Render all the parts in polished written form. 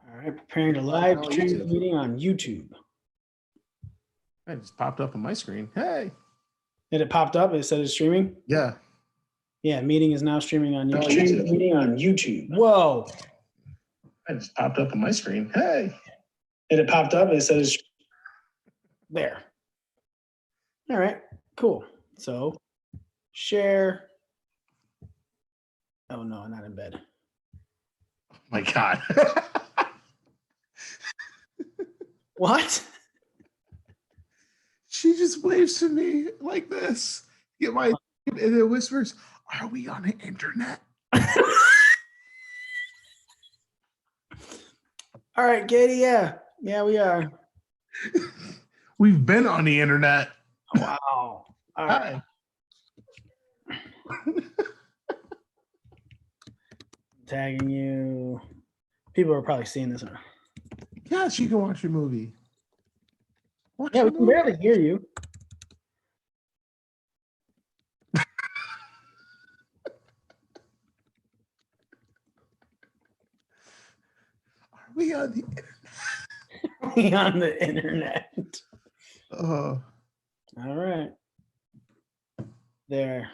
All right, preparing to live stream the meeting on YouTube. It just popped up on my screen. Hey. Did it popped up? It said it's streaming? Yeah. Yeah, meeting is now streaming on YouTube. Meeting on YouTube. Whoa. It just popped up on my screen. Hey. Did it popped up? It said it's there. All right, cool. So share. Oh no, I'm not in bed. Oh my God. What? She just waves to me like this. Get my and it whispers, "Are we on the internet?" All right, Katie. Yeah, we are. We've been on the internet. Wow. All right. Tagging you. People are probably seeing this. Yes, you can watch your movie. We can barely hear you. Are we on the internet? Are we on the internet? Oh. All right. There.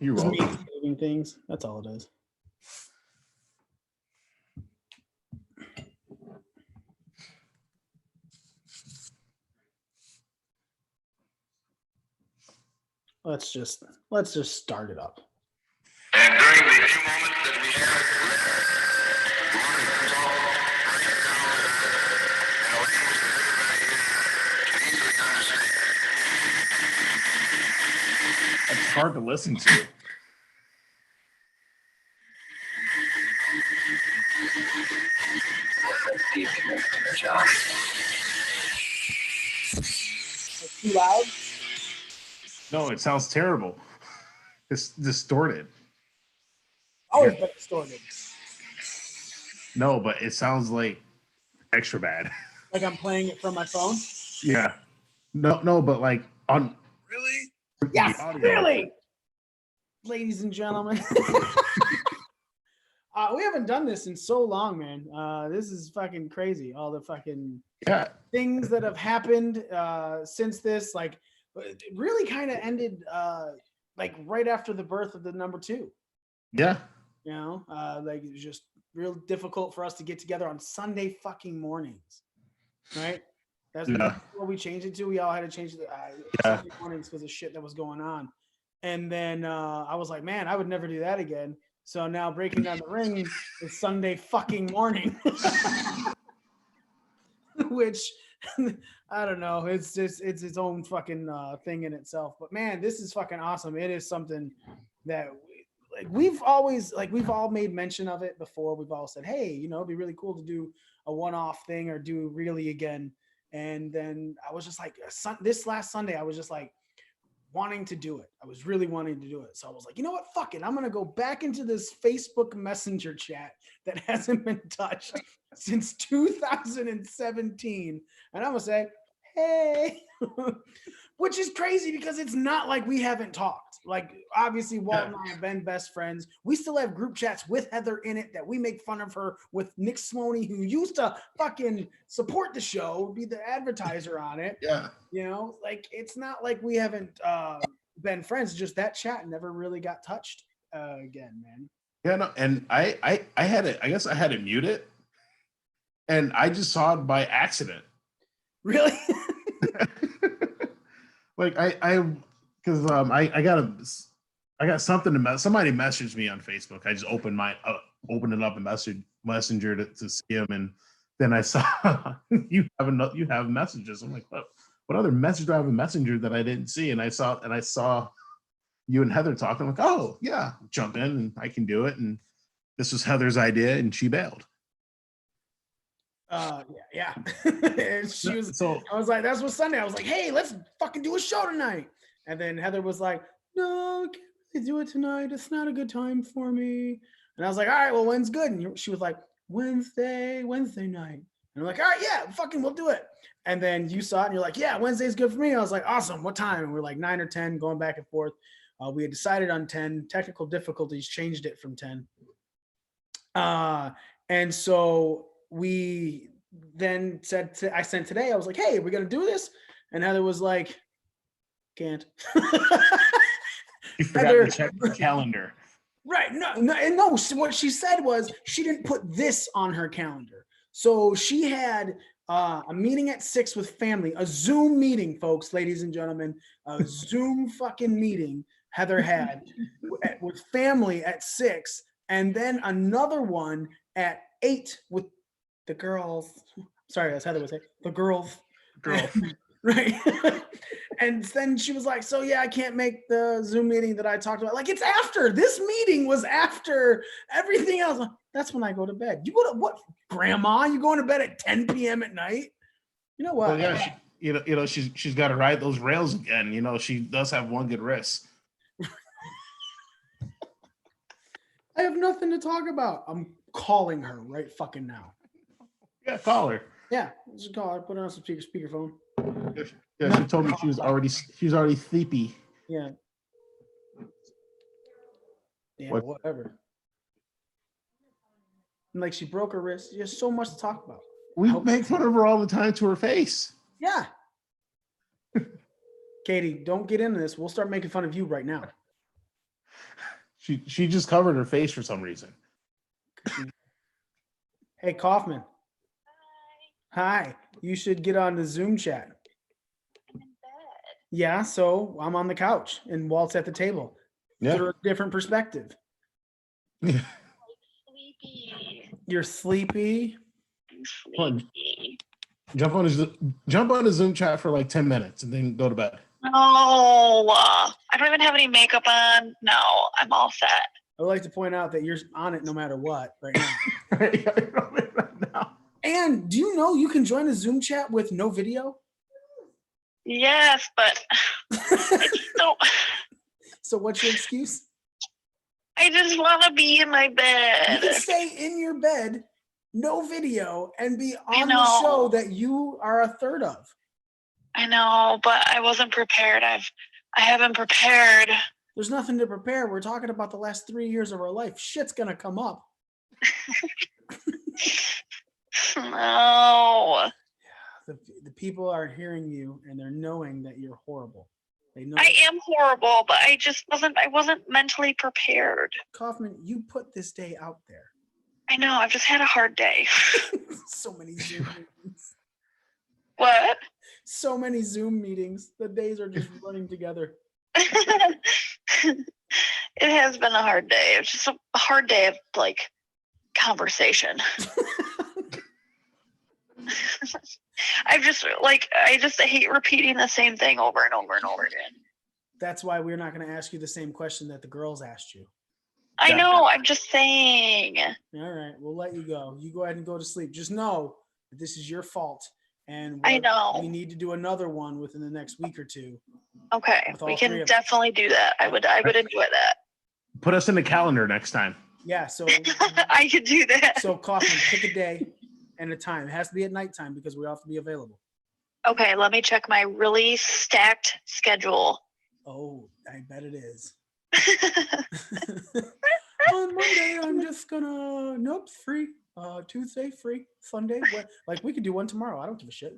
You're Just welcome. saving things. That's all it is. Let's just start it up. And during the few moments that we have left, we want to talk right now in a language that everybody can easily understand. It's hard to listen to. It's too loud. No, it sounds terrible. It's distorted. Always been distorted. No, but it sounds like extra bad. Like I'm playing it from my phone. Yeah. No, but like on Really? Yes, really. Ladies and gentlemen. We haven't done this in so long, man. This is fucking crazy. All the fucking things that have happened since this, like, it really kind of ended like right after the birth of the number 2. Yeah. You know, like it was just real difficult for us to get together on Sunday fucking mornings, right? That's what we changed it to. We all had to change it Sunday mornings because of shit that was going on. And then I was like, man, I would never do that again. So now Breaking Down the Ring is Sunday fucking morning, which I don't know. It's just it's its own fucking thing in itself. But man, this is fucking awesome. It is something that we've all made mention of it before. We've all said, hey, you know, it'd be really cool to do a one-off thing or do really again. And then I was just like, this last Sunday, I was just like wanting to do it. I was really wanting to do it. So I was like, you know what? Fuck it. I'm going to go back into this Facebook Messenger chat that hasn't been touched since 2017. And I'm going to say, hey, which is crazy because it's not like we haven't talked. Like, obviously, Walt and I have been best friends. We still have group chats with Heather in it that we make fun of her with Nick Smoney, who used to fucking support the show, be the advertiser on it. Yeah. You know, like, it's not like we haven't been friends. Just that chat never really got touched again, man. Yeah, no, and I had it. I guess I had it muted, and I just saw it by accident. Really? Like because I got something to somebody messaged me on Facebook. I just opened it up in Messenger to see him, and then I saw you have messages. I'm like, what other message do I have in Messenger that I didn't see? And I saw you and Heather talking. I'm like, oh yeah, jump in and I can do it. And this was Heather's idea, and she bailed. Yeah. She was. So I was like, that's what Sunday. I was like, hey, let's fucking do a show tonight. And then Heather was like, no, can't really do it tonight. It's not a good time for me. And I was like, all right, well, when's good? And she was like, Wednesday night. And I'm like, all right, yeah, fucking, we'll do it. And then you saw it and you're like, yeah, Wednesday's good for me. I was like, awesome. What time? And we're like 9 or 10, going back and forth. We had decided on 10. Technical difficulties changed it from 10. And so we then said, I sent today, I was like, hey, we're going to do this. And Heather was like, can't. You forgot Heather- to check the calendar. Right. No. So what she said was she didn't put this on her calendar. So she had a meeting at 6 with family, a Zoom meeting, folks, ladies and gentlemen, a Zoom fucking meeting Heather had with family at 6, and then another one at 8 with the girls. Sorry, as Heather would say, the girls. Girl. Right. And then she was like, so yeah, I can't make the Zoom meeting that I talked about. Like, it's after. This meeting was after everything else. That's when I go to bed. You go to what, grandma? You going to bed at 10 p.m. at night? You know what? Well, yeah, she's got to ride those rails again. You know, she does have one good wrist. I have nothing to talk about. I'm calling her right fucking now. Yeah, call her. Yeah, just call her. Put her on some speakerphone. Yeah, she told me she was already sleepy. Yeah. Yeah, What? whatever. And like, she broke her wrist. There's so much to talk about. We make fun of her all the time to her face. Yeah. Katie, don't get into this. We'll start making fun of you right now. She just covered her face for some reason. Hey, Kaufman. Hi. You should get on the Zoom chat. I'm in bed. Yeah, so I'm on the couch and Walt's at the table. Yeah. For a different perspective. Sleepy. You're sleepy. I'm Fun. sleepy. Jump on a Zoom chat for like 10 minutes and then go to bed. No, I don't even have any makeup on. No, I'm all set. I would like to point out that you're on it no matter what right now. Right now. And do you know you can join a Zoom chat with no video? Yes, but I just don't. So what's your excuse? I just want to be in my You bed. can stay in your bed, no video, and be I on the know. show that you are a third of. I know, but I wasn't prepared. I haven't prepared. There's nothing to prepare. We're talking about the last 3 years of our life. Shit's gonna come up. No, The people are hearing you and they're knowing that you're horrible. They know. I am horrible, but I wasn't mentally prepared. Kaufman, you put this day out there. I know, I've just had a hard day. So many Zoom meetings. What? So many Zoom meetings. The days are just running together. It has been a hard day. It's just a hard day of like conversation. I just hate repeating the same thing over and over and over again. That's why we're not going to ask you the same question that the girls asked you. I know, I'm just saying. All right, we'll let you go. You go ahead and go to sleep. Just know that this is your fault. And I know. we need to do another one within the next week or two. Okay, With all we three can of them. definitely do that. I would enjoy that. Put us in the calendar next time. Yeah, so I could do that. so Kaufman, pick a day and a time. It has to be at nighttime because we have to be available. Okay, let me check my really stacked schedule. Oh, I bet it is. On Monday, I'm just gonna free. Tuesday free. Sunday, like we could do one tomorrow. I don't give a shit.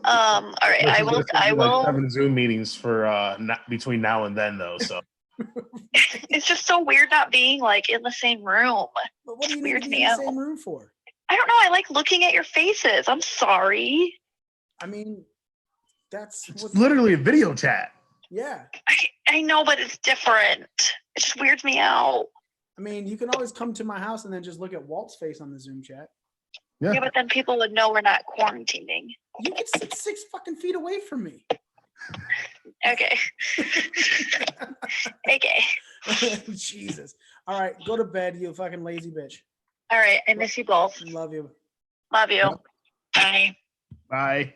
All right, I will. I will. Having Zoom meetings for between now and then, though. So It's just so weird not being like in the same room. But what do you need Weird to me be in the out. same room for? I don't know. I like looking at your faces. I'm sorry. I mean, that's it's what. literally a video chat. Yeah, I know, but it's different. It just weirds me out. I mean, you can always come to my house and then just look at Walt's face on the Zoom chat. Yeah. Yeah, but then people would know we're not quarantining. You can sit 6 fucking feet away from me. Okay. Okay. Jesus. All right, go to bed, you fucking lazy bitch. All right. I miss you both. Love you. Love you. Bye. Bye.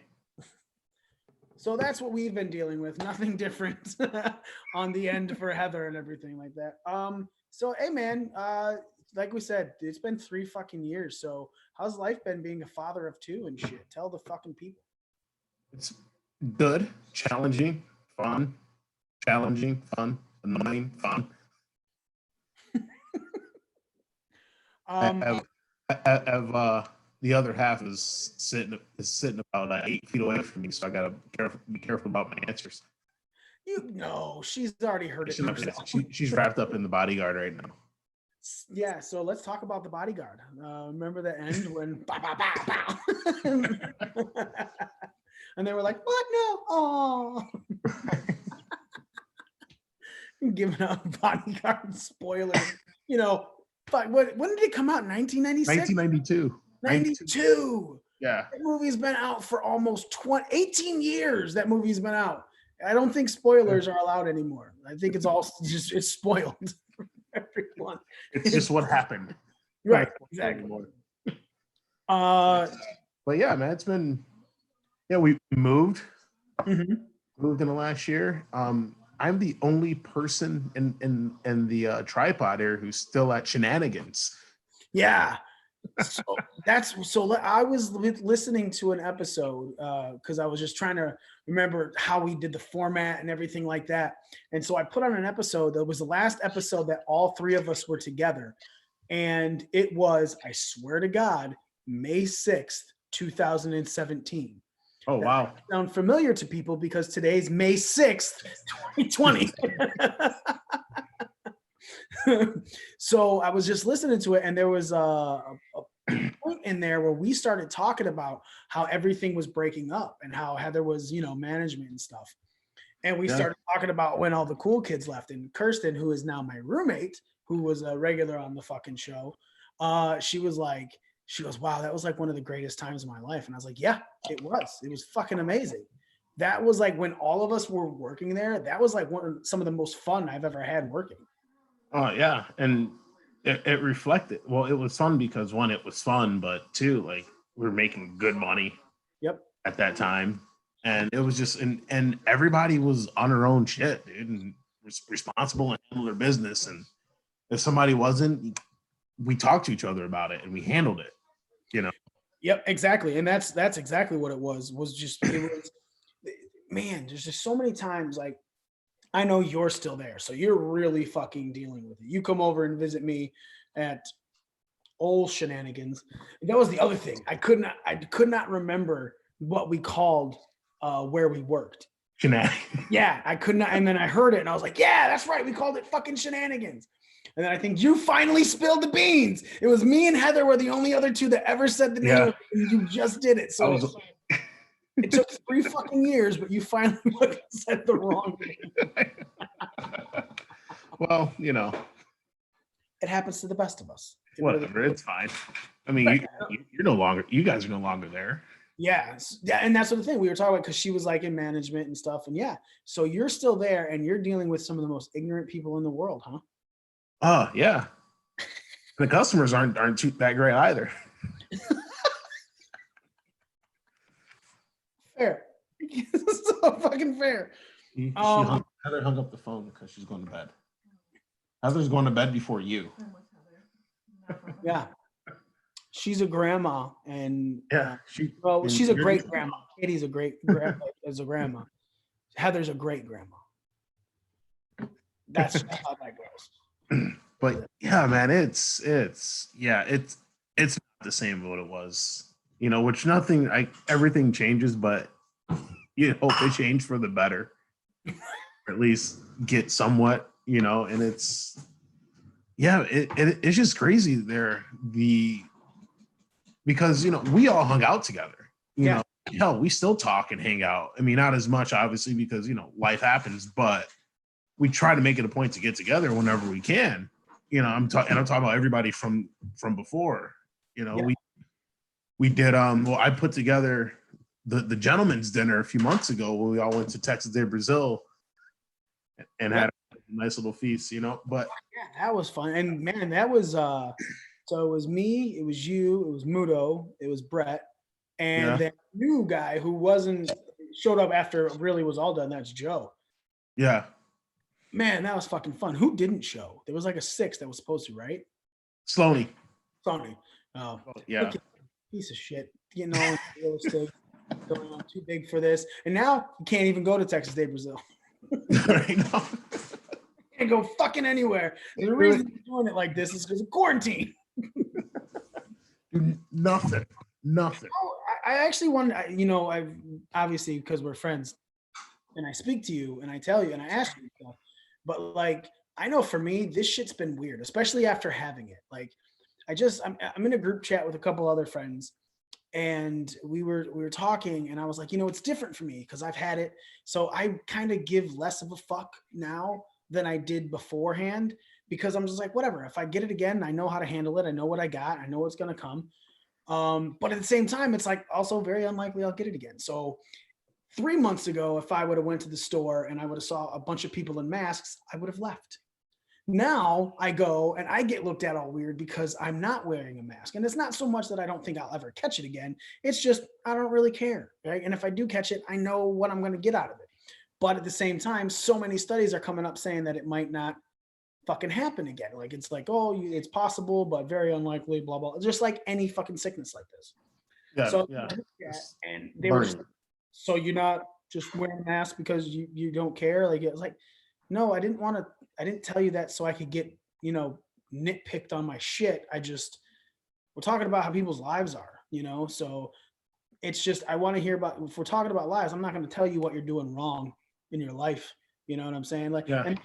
So that's what we've been dealing with. Nothing different on the end for Heather and everything like that. So hey man, like we said, it's been 3 fucking years. So how's life been being a father of 2 and shit? Tell the fucking people. It's good, challenging, fun, annoying, fun. Um, The other half is sitting about 8 feet away from me, so I gotta be careful about my answers. you know, she's already heard it herself. She's wrapped up in the bodyguard right now. Yeah, so let's talk about the bodyguard. Remember the end when bow, bow, bow, bow. And they were like, what? No. Oh. Giving out bodyguard spoilers. You know, fuck, when did it come out? 1996? 1992. 92. Yeah. That movie's been out for almost 18 years. That movie's been out. I don't think spoilers are allowed anymore. I think it's all just it's spoiled for everyone. It's just what happened. Right, exactly. But yeah, man, it's been we moved Mhm. in the last year. I'm the only person in the tripod here who's still at Shenanigans. Yeah. So I was listening to an episode because I was just trying to remember how we did the format and everything like that. And so I put on an episode that was the last episode that all 3 of us were together. And it was, I swear to God, May 6th, 2017. Oh wow. Sound familiar to people because today's May 6th, 2020. So I was just listening to it, and there was a point in there where we started talking about how everything was breaking up and how Heather was, management and stuff. And we started talking about when all the cool kids left. And Kirsten, who is now my roommate, who was a regular on the fucking show, she goes, wow, that was like one of the greatest times of my life. And I was like, yeah, it was. It was fucking amazing. That was like when all of us were working there. That was like some of the most fun I've ever had working. Oh yeah, and it reflected. Well, it was fun because 1, it was fun, but 2, like we were making good money. Yep. At that time, and it was just and everybody was on their own shit, dude, and was responsible and handled their business. And if somebody wasn't, we talked to each other about it and we handled it. Yep, exactly. And that's exactly what it was man, there's just so many times, like, I know you're still there, so you're really fucking dealing with it. You come over and visit me at old Shenanigans. And that was the other thing. I could not remember what we called where we worked. Shenanigans. Yeah, I could not. And then I heard it and I was like, yeah, that's right. We called it fucking Shenanigans. And then I think you finally spilled the beans. It was me and Heather were the only other 2 that ever said the name. Yeah. And you just did it. So it took 3 fucking years, but you finally said the wrong name. Well, It happens to the best of us. whatever, it's fine. I mean, you guys are no longer there. Yeah, and that's the thing we were talking about, because she was like in management and stuff. And yeah, so you're still there and you're dealing with some of the most ignorant people in the world, huh? Oh yeah. The customers aren't that great either. Fair. So fucking fair. Heather hung up the phone because she's going to bed. Heather's going to bed before you. Yeah. She's a grandma, and Yeah, she's a great grandma. Katie's a great grandma as a grandma. Heather's a great grandma. That's how that goes. But yeah, man, it's not the same as what it was. Which everything changes, but you hope they change for the better, or at least get somewhat, and it's just crazy there. Because we all hung out together. Hell, we still talk and hang out. I mean, not as much obviously because life happens, but we try to make it a point to get together whenever we can. I'm talking about everybody from before. We did I put together the gentleman's dinner a few months ago when we all went to Texas de Brazil and had a nice little feast, but yeah, that was fun. And man, that was so it was me, it was you, it was Mudo, it was Brett, and that new guy who showed up after it really was all done. That's Joe. Yeah. Man, that was fucking fun. Who didn't show? There was like a 6 that was supposed to, right? Stoney. Sony. Oh, Yeah. look at- piece of shit. Getting all into real estate, going on too big for this, and now you can't even go to Texas Day Brazil. Right now. Can't go fucking anywhere. The reason you're doing it like this is because of quarantine. Nothing. Oh, I actually wanted, I've obviously because we're friends, and I speak to you and I tell you and I ask you stuff, but like I know for me this shit's been weird, especially after having it. Like I'm in a group chat with a couple other friends, and we were talking, and I was like, it's different for me because I've had it, so I kind of give less of a fuck now than I did beforehand because I'm just like, whatever. If I get it again, I know how to handle it. I know what I got. I know what's gonna come. But at the same time, it's like also very unlikely I'll get it again. So 3 months ago, if I would have went to the store and I would have saw a bunch of people in masks, I would have left. Now I go and I get looked at all weird because I'm not wearing a mask. And it's not so much that I don't think I'll ever catch it again. It's just I don't really care. Right. And if I do catch it, I know what I'm going to get out of it. But at the same time, so many studies are coming up saying that it might not fucking happen again. Like it's like, oh, it's possible, but very unlikely, blah, blah. Just like any fucking sickness like this. Yeah. So Yeah. and they were Burn. so you're not just wearing a mask because you don't care. Like it was like, no, I didn't tell you that so I could get, nitpicked on my shit. We're talking about how people's lives are, so it's just, I want to hear about, if we're talking about lives, I'm not going to tell you what you're doing wrong in your life. You know what I'm saying? Like, Yeah. and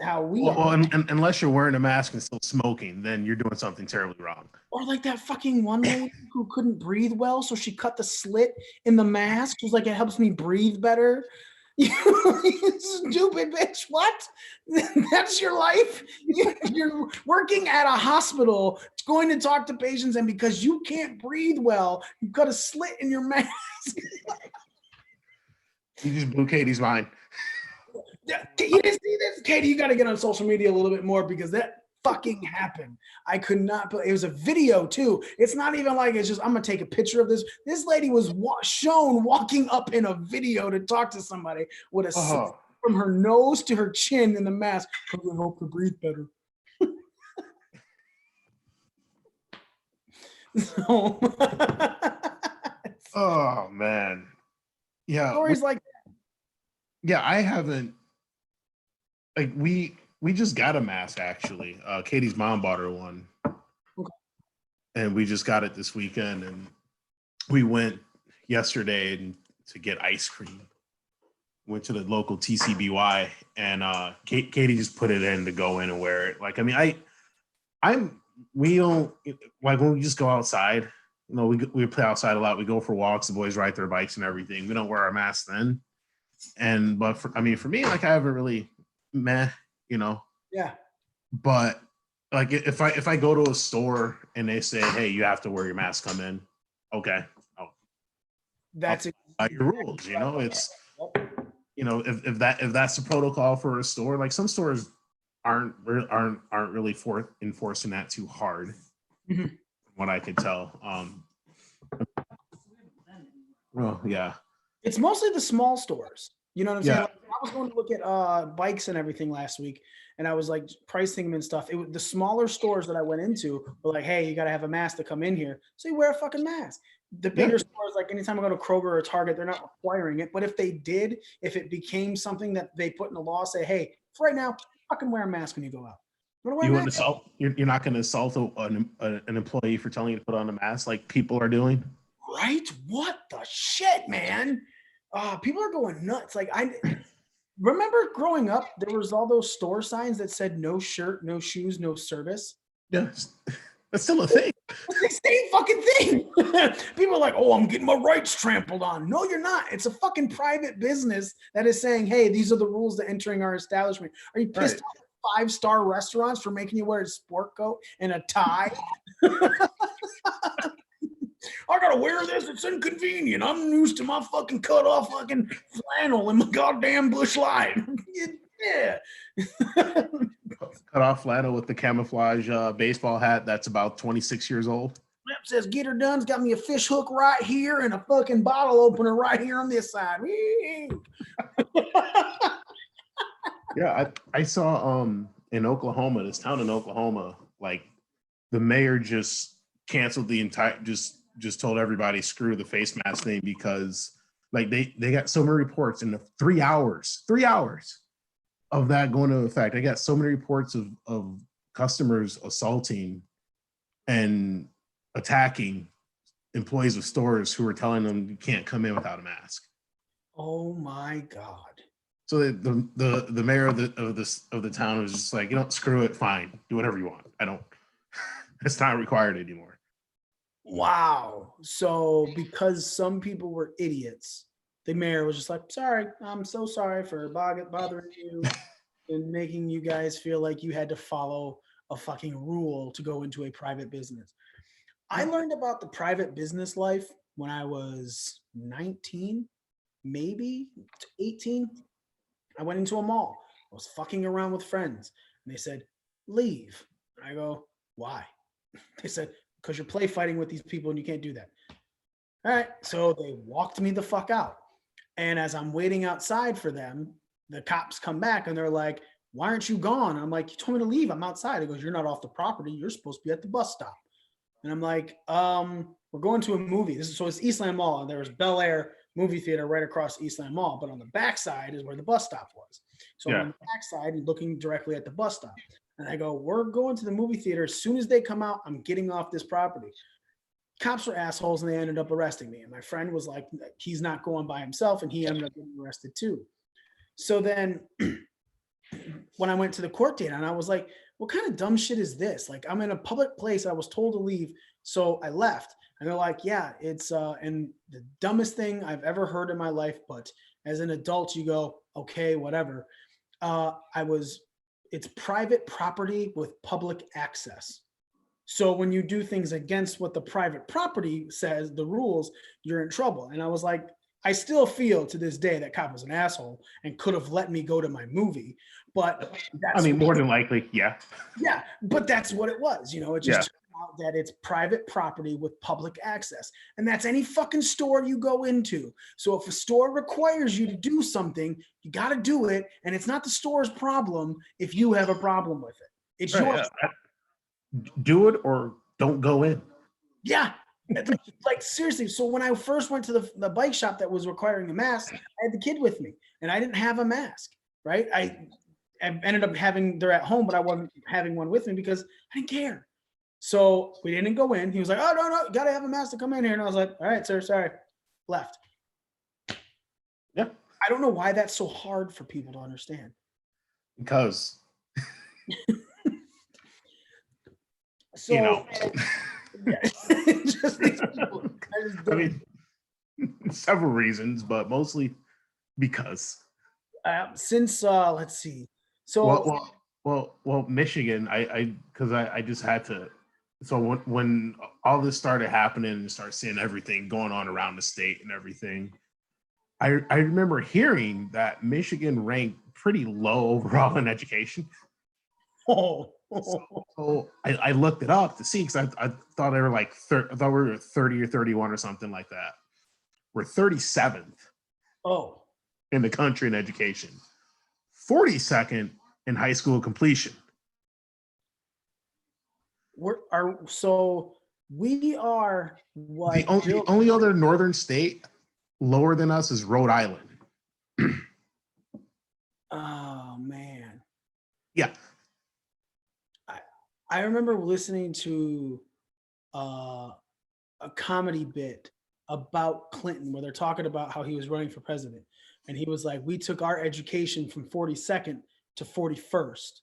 how we Well, are. and unless you're wearing a mask and still smoking, then you're doing something terribly wrong. Or like that fucking one lady who couldn't breathe well, so she cut the slit in the mask. She was like, it helps me breathe better. You stupid bitch. What? That's your life? You're working at a hospital, going to talk to patients, and because you can't breathe well, you cut a slit in your mask. You just blew Katie's mind. You didn't see this? Katie, you got to get on social media a little bit more because that fucking happened. I could not, it was a video too. It's not even like it's just, I'm going to take a picture of this. This lady was shown walking up in a video to talk to somebody with a slit from her nose to her chin in the mask because we hope to breathe better. So, Oh man. Yeah. stories like that. Yeah, I haven't, like we just got a mask actually. Katie's mom bought her one. Okay. And we just got it this weekend, and we went yesterday to get ice cream. Went to the local TCBY, and Katie just put it in to go in and wear it. Like, I mean, we don't, like when we just go outside, we play outside a lot. We go for walks, the boys ride their bikes and everything. We don't wear our masks then. But for me, like I haven't really Yeah. But like if I go to a store and they say, hey, you have to wear your mask, come in. Okay. That's Your rules, it's, if that's the protocol for a store, like some stores aren't really enforcing that too hard. Mm-hmm. From what I could tell. Well, yeah. It's mostly the small stores. You know what I'm saying? Yeah. Like, I was going to look at bikes and everything last week, and I was like pricing them and stuff. It was the smaller stores that I went into were like, hey, you got to have a mask to come in here. So you wear a fucking mask. The bigger stores, like anytime I go to Kroger or Target, they're not requiring it. But if they did, if it became something that they put in the law, say, hey, for right now, fucking wear a mask when you go out. You're not going to assault an employee for telling you to put on a mask like people are doing? Right? What the shit, man? People are going nuts. Like, I remember growing up, there was all those store signs that said no shirt, no shoes, no service. Yeah, that's still a thing. It's the same fucking thing. People are like, oh, I'm getting my rights trampled on. No, you're not. It's a fucking private business that is saying, hey, these are the rules to entering our establishment. Are you pissed off at 5-star restaurants for making you wear a sport coat and a tie? I gotta wear this. It's inconvenient. I'm used to my fucking cut off fucking flannel and my goddamn Bush Light. Yeah. Cut off flannel with the camouflage baseball hat that's about 26 years old. Yep, says get her done. It's got me a fish hook right here and a fucking bottle opener right here on this side. Yeah, I saw in Oklahoma, this town in Oklahoma, like the mayor just canceled the entire, just told everybody screw the face mask thing because like they got so many reports in the 3 hours of that going into effect. I got so many reports of customers assaulting and attacking employees of stores who were telling them you can't come in without a mask. Oh my God. So the mayor of the town was just like, you know, screw it, fine, do whatever you want. I don't. It's not required anymore. Wow. So because some people were idiots, the mayor was just like, sorry, I'm so sorry for bothering you and making you guys feel like you had to follow a fucking rule to go into a private business. I learned about the private business life when I was 19, maybe 18. I went into a mall. I was fucking around with friends and they said, leave. And I go, why? They said, because you're play fighting with these people and you can't do that. All right. So they walked me the fuck out. And as I'm waiting outside for them, the cops come back and they're like, why aren't you gone? I'm like, you told me to leave. I'm outside. He goes, you're not off the property. You're supposed to be at the bus stop. And I'm like, we're going to a movie. So it's Eastland Mall. And there was Bel Air movie theater right across Eastland Mall. But on the backside is where the bus stop was. So I'm on the backside and looking directly at the bus stop. And I go, we're going to the movie theater. As soon as they come out, I'm getting off this property. Cops were assholes and they ended up arresting me. And my friend was like, he's not going by himself. And he ended up getting arrested too. So then when I went to the court date and I was like, what kind of dumb shit is this? Like, I'm in a public place. I was told to leave. So I left. And they're like, yeah, it's and the dumbest thing I've ever heard in my life. But as an adult, you go, okay, whatever. It's private property with public access. So when you do things against what the private property says, the rules, you're in trouble. And I was like, I still feel to this day that cop was an asshole and could have let me go to my movie. But that's, I mean, more than likely, yeah. Yeah, but that's what it was. You know, it just Yeah. turned out that it's private property with public access. And that's any fucking store you go into. So if a store requires you to do something, you got to do it. And it's not the store's problem if you have a problem with it. It's Right, yours. yeah. Do it or don't go in. Yeah. Like seriously. So when I first went to the bike shop that was requiring a mask, I had the kid with me and I didn't have a mask, right? I ended up they're at home, but I wasn't having one with me because I didn't care. So we didn't go in. He was like, oh, no, you got to have a mask to come in here. And I was like, all right, sir, sorry. Left. Yeah. I don't know why that's so hard for people to understand. Because, So, you know, yeah. Just these people. I mean, several reasons, but mostly because. Since let's see. So Well, Michigan, I just had to. So when all this started happening and start seeing everything going on around the state and everything, I remember hearing that Michigan ranked pretty low overall in education. So I looked it up to see because I thought they were like I thought we were 30 or 31 or something like that. We're 37th in the country in education, 42nd in high school completion. We are what The only other northern state lower than us is Rhode Island. Oh man. Yeah. I remember listening to a comedy bit about Clinton where they're talking about how he was running for president. And he was like, we took our education from 42nd to 41st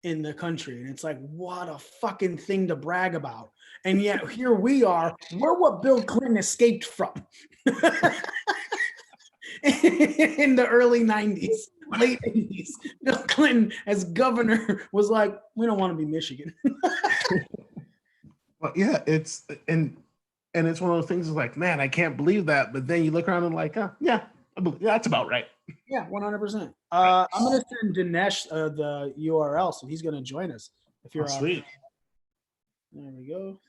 in the country. And it's like, what a fucking thing to brag about. And yet here we are, we're what Bill Clinton escaped from in the early 90s, late 80s. Bill Clinton as governor was like, we don't want to be Michigan. Well, yeah, it's and it's one of those things like, man, I can't believe that. But then you look around and like, yeah, that's about right. Yeah, 100%. I'm going to send Dinesh the URL, so he's going to join us. If you're Sweet. There we go.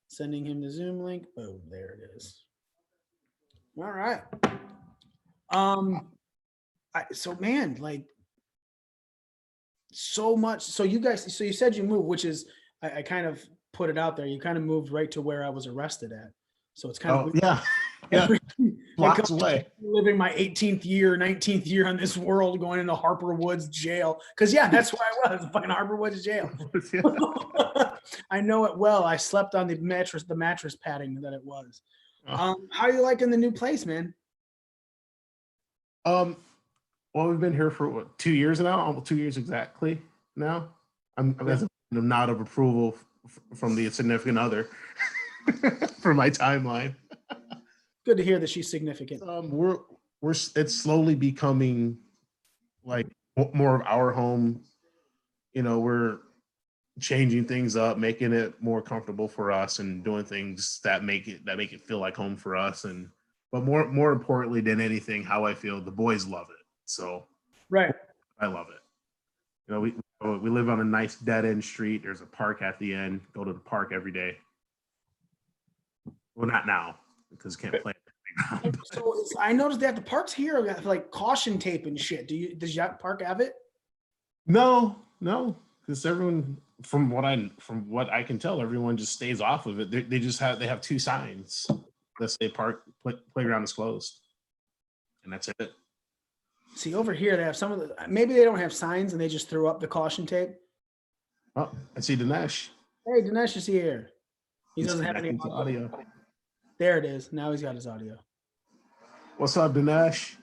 Sending him the Zoom link. Boom, there it is. All right. So man, like so much. So you guys, so you said you moved, which is I kind of put it out there. You kind of moved right to where I was arrested at. So it's kind Oh of yeah, yeah, blocks away. living my 18th year, 19th year on this world, going into Harper Woods jail. Because yeah, that's where I was, fucking Harper Woods jail. I know it well. I slept on the mattress padding that it was. How are you liking the new place, man? Well, we've been here for what, 2 years now, almost 2 years exactly now. I'm as a nod of approval from the significant other for my timeline. Good to hear that she's significant. We're it's slowly becoming like more of our home. You know, we're changing things up, making it more comfortable for us, and doing things that make it feel like home for us. And but more importantly than anything, how I feel, the boys love it. So Right. I love it. You know, we live on a nice dead end street. There's a park at the end. Go to the park every day. Well, not now because can't play. So I noticed that the parks here got like caution tape and shit. Does your park have it? No, because everyone, from what I can tell, everyone just stays off of it. They have 2 signs that say playground is closed, and that's it. See, over here they have some of the. Maybe they don't have signs and they just threw up the caution tape. Oh, I see Dinesh. Hey, Dinesh is here. He He's doesn't have any connecting to audio. There it is. Now he's got his audio. What's up, Dinesh?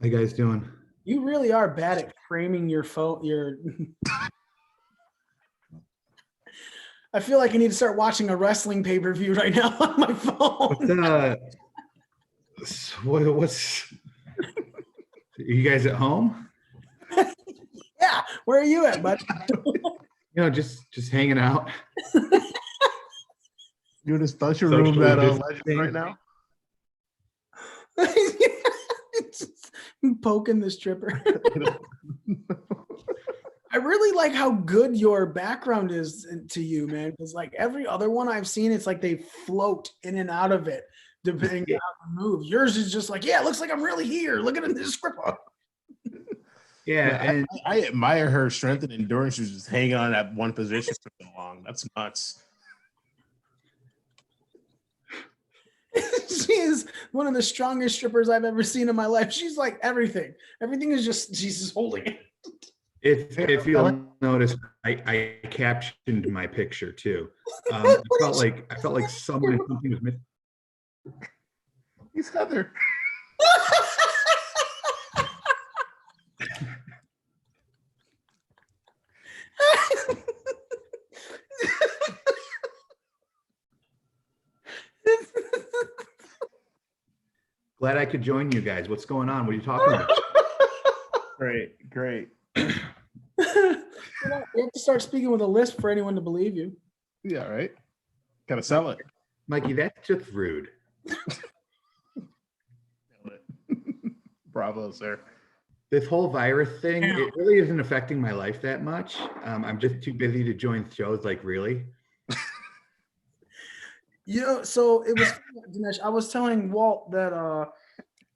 How you guys doing? You really are bad at framing your phone. I feel like I need to start watching a wrestling pay-per-view right now on my phone. What's are you guys at home? Yeah, where are you at, bud? Just hanging out. You're in a special Social room at distancing. Legends right now. Just poking the stripper. I really like how good your background is to you, man. Because like every other one I've seen, it's like they float in and out of it depending on how you move. Yours is just like, yeah, it looks like I'm really here. Look at this script. Yeah, and I admire her strength and endurance. She's just hanging on that one position for so long. That's nuts. She is one of the strongest strippers I've ever seen in my life. She's like everything. Everything is just, she's just holding it. if you'll notice, I captioned my picture too. I felt like something was missing. He's Heather. Glad I could join you guys. What's going on? What are you talking about? Great. You have to start speaking with a lisp for anyone to believe you. Yeah, right. Gotta sell it. Mikey, that's just rude. Bravo, sir. This whole virus thing, it really isn't affecting my life that much. I'm just too busy to join shows, like really. So it was, Dinesh, I was telling Walt that I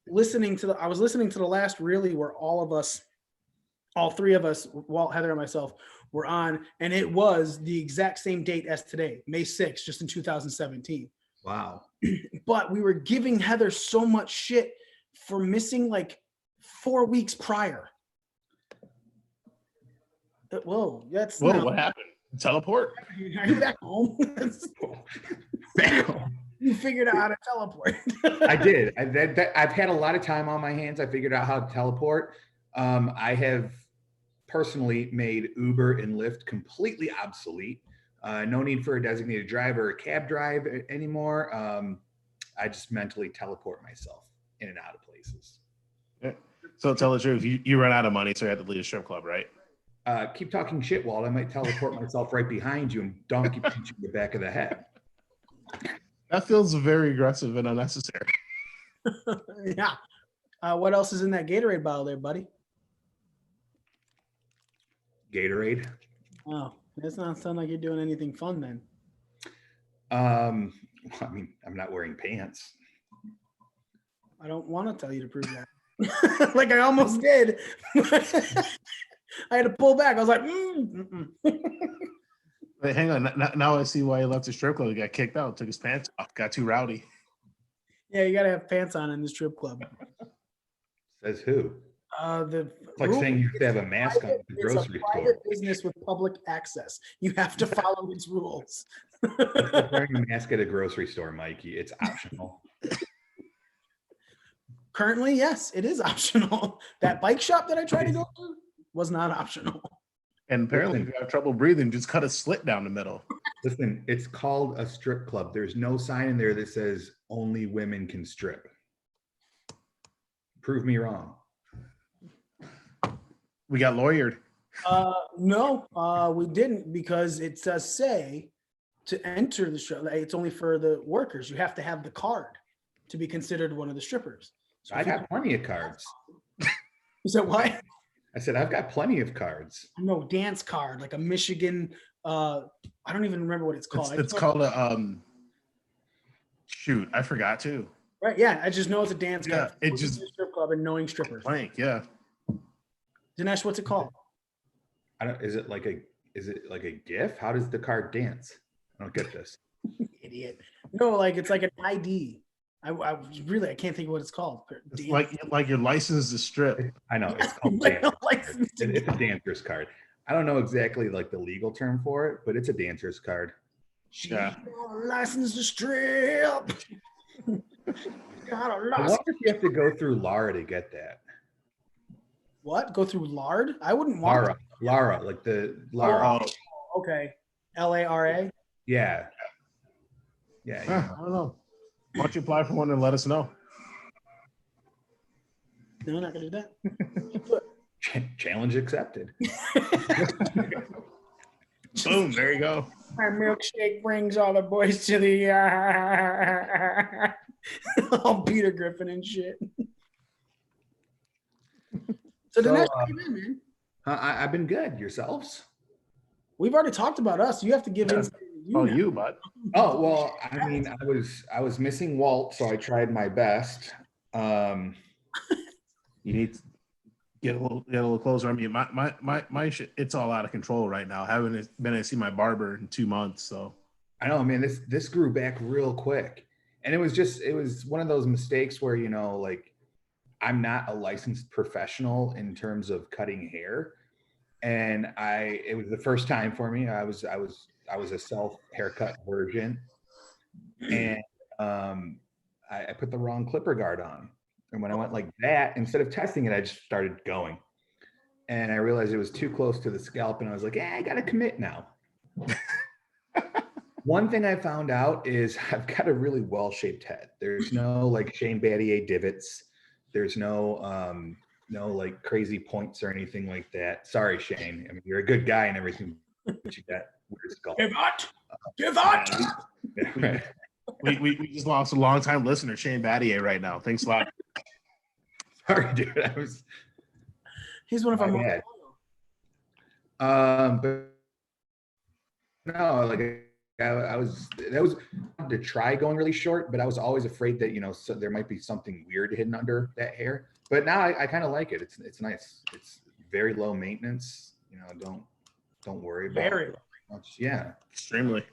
was listening to the last really where all 3 of us, Walt, Heather, and myself, were on, and it was the exact same date as today, May 6th, just in 2017. Wow. But we were giving Heather so much shit for missing like 4 weeks prior. Whoa, What happened? Teleport? Are you back home? Back home. You figured out how to teleport. I did. I've had a lot of time on my hands. I figured out how to teleport. I have personally made Uber and Lyft completely obsolete. No need for a designated driver or cab drive anymore. I just mentally teleport myself in and out of places. Yeah. So tell the truth, you run out of money, so you have to leave a strip club, right? Keep talking shit, Walt. I might teleport myself right behind you and donkey punch you in the back of the head. That feels very aggressive and unnecessary. Yeah. What else is in that Gatorade bottle there, buddy? Gatorade. Oh, that's not sound like you're doing anything fun then. I mean, I'm not wearing pants. I don't want to tell you to prove that. Like I almost did. I had to pull back. I was like, Wait, hang on. Now I see why he left the strip club. He got kicked out, took his pants off, got too rowdy. Yeah, you gotta have pants on in the strip club. Says who? The It's like saying you have to have a mask on at the it's a grocery store. private business with public access. You have to follow these rules. It's like wearing a mask at a grocery store, Mikey. It's optional. Currently, yes, it is optional. That bike shop that I tried to go to was not optional. And apparently, if you have trouble breathing, just cut a slit down the middle. Listen, it's called a strip club. There's no sign in there that says only women can strip. Prove me wrong. We got lawyered. No, we didn't, because it does say to enter the strip, it's only for the workers. You have to have the card to be considered one of the strippers. So I if you- got plenty of cards. You said what? I said, I've got plenty of cards. No, dance card, like a Michigan. I don't even remember what it's called. It's called a shoot. I forgot too. Right? Yeah, I just know it's a dance Yeah, card. it Going just- to the strip club and knowing strippers. Blank. Yeah. Dinesh, what's it called? I don't. Is it like a GIF? How does the card dance? I don't get this. Idiot. No, like it's like an ID. I can't think of what it's called. It's Dance. like your license to strip. I know it's called Like dance. a license to It's a dancer's card. I don't know exactly like the legal term for it, but it's a dancer's card. Yeah. License to strip. Got a I license. wonder if you have to go through Lara to get that. What? Go through lard? I wouldn't want. Lara, like the Lara. Oh, Okay. LARA. Yeah. Yeah. huh, I don't know. Why don't you apply for one and let us know? No, I'm not gonna do that. Challenge accepted. Boom. There you go. My milkshake brings all the boys to the all Peter Griffin and shit. So the So, next man, man. I've been good. Yourselves? We've already talked about us. You have to give insight. Oh, now. you, bud. Oh well, I mean, I was missing Walt, so I tried my best. You need to get a little closer. I mean, my shit, it's all out of control right now. I haven't been to see my barber in 2 months, so I know, man. This grew back real quick, and it was one of those mistakes where like I'm not a licensed professional in terms of cutting hair, and it was the first time for me. I was a self haircut virgin, and I put the wrong clipper guard on. And when I went like that, instead of testing it, I just started going. And I realized it was too close to the scalp. And I was like, I got to commit now. One thing I found out is I've got a really well-shaped head. There's no like Shane Battier divots. There's no like crazy points or anything like that. Sorry, Shane. I mean, you're a good guy and everything, but you got weird skull. Give out. Yeah, right. we just lost a long-time listener, Shane Battier, right now. Thanks a lot. Sorry, dude. He's one of our My most bad. But no, like I was to try going really short, but I was always afraid that so there might be something weird hidden under that hair. But now I kind of like it. It's nice. It's very low maintenance. Don't worry about very. it much. Yeah, Extremely.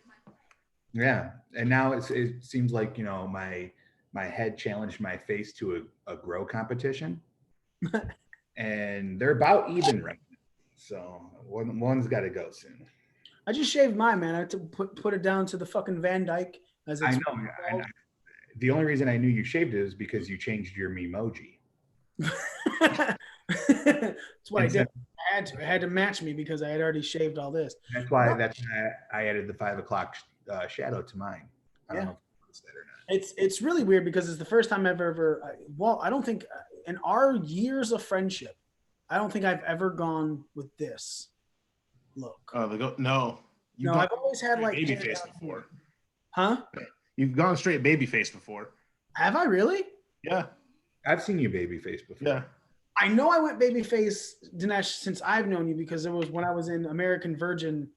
yeah. And now it seems like my head challenged my face to a grow competition, and they're about even right now. So one's got to go soon. I just shaved mine, man. I had to put it down to the fucking Van Dyke. As I it's know. The only reason I knew you shaved it is because you changed your Memoji. That's what I did. I had to match me because I had already shaved all this. That's why I added the 5 o'clock shadow to mine. I don't know if you noticed that or not. It's really weird because it's the first time I've ever. Well, I don't think in our years of friendship, I don't think I've ever gone with this look. No. No, I've always had like baby hair face down before. here. Huh? You've gone straight baby face before. Have I really? Yeah. I've seen you baby face before. Yeah. I know I went babyface, Dinesh, since I've known you because it was when I was in American Virgin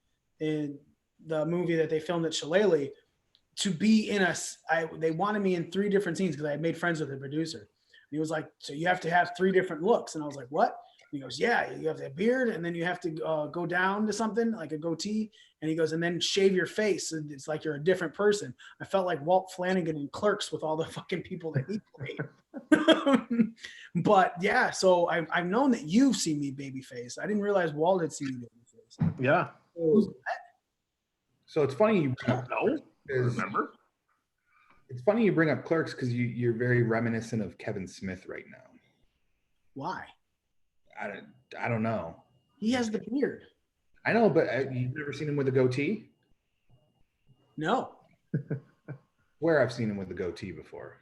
in the movie that they filmed at Shillelagh to be in they wanted me in 3 different scenes because I had made friends with the producer. And he was like, so you have to have 3 different looks. And I was like, what? He goes, yeah, you have that beard, and then you have to go down to something like a goatee. And he goes, and then shave your face. And it's like you're a different person. I felt like Walt Flanagan in Clerks with all the fucking people that he played. But yeah, so I've known that you've seen me babyface. I didn't realize Walt had seen me babyface. Yeah. Who's that? So it's funny you No. because Remember? it's funny you bring up Clerks because you're very reminiscent of Kevin Smith right now. Why? I don't know. He has the beard. I know, but you've never seen him with a goatee? No, Where I've seen him with a goatee before.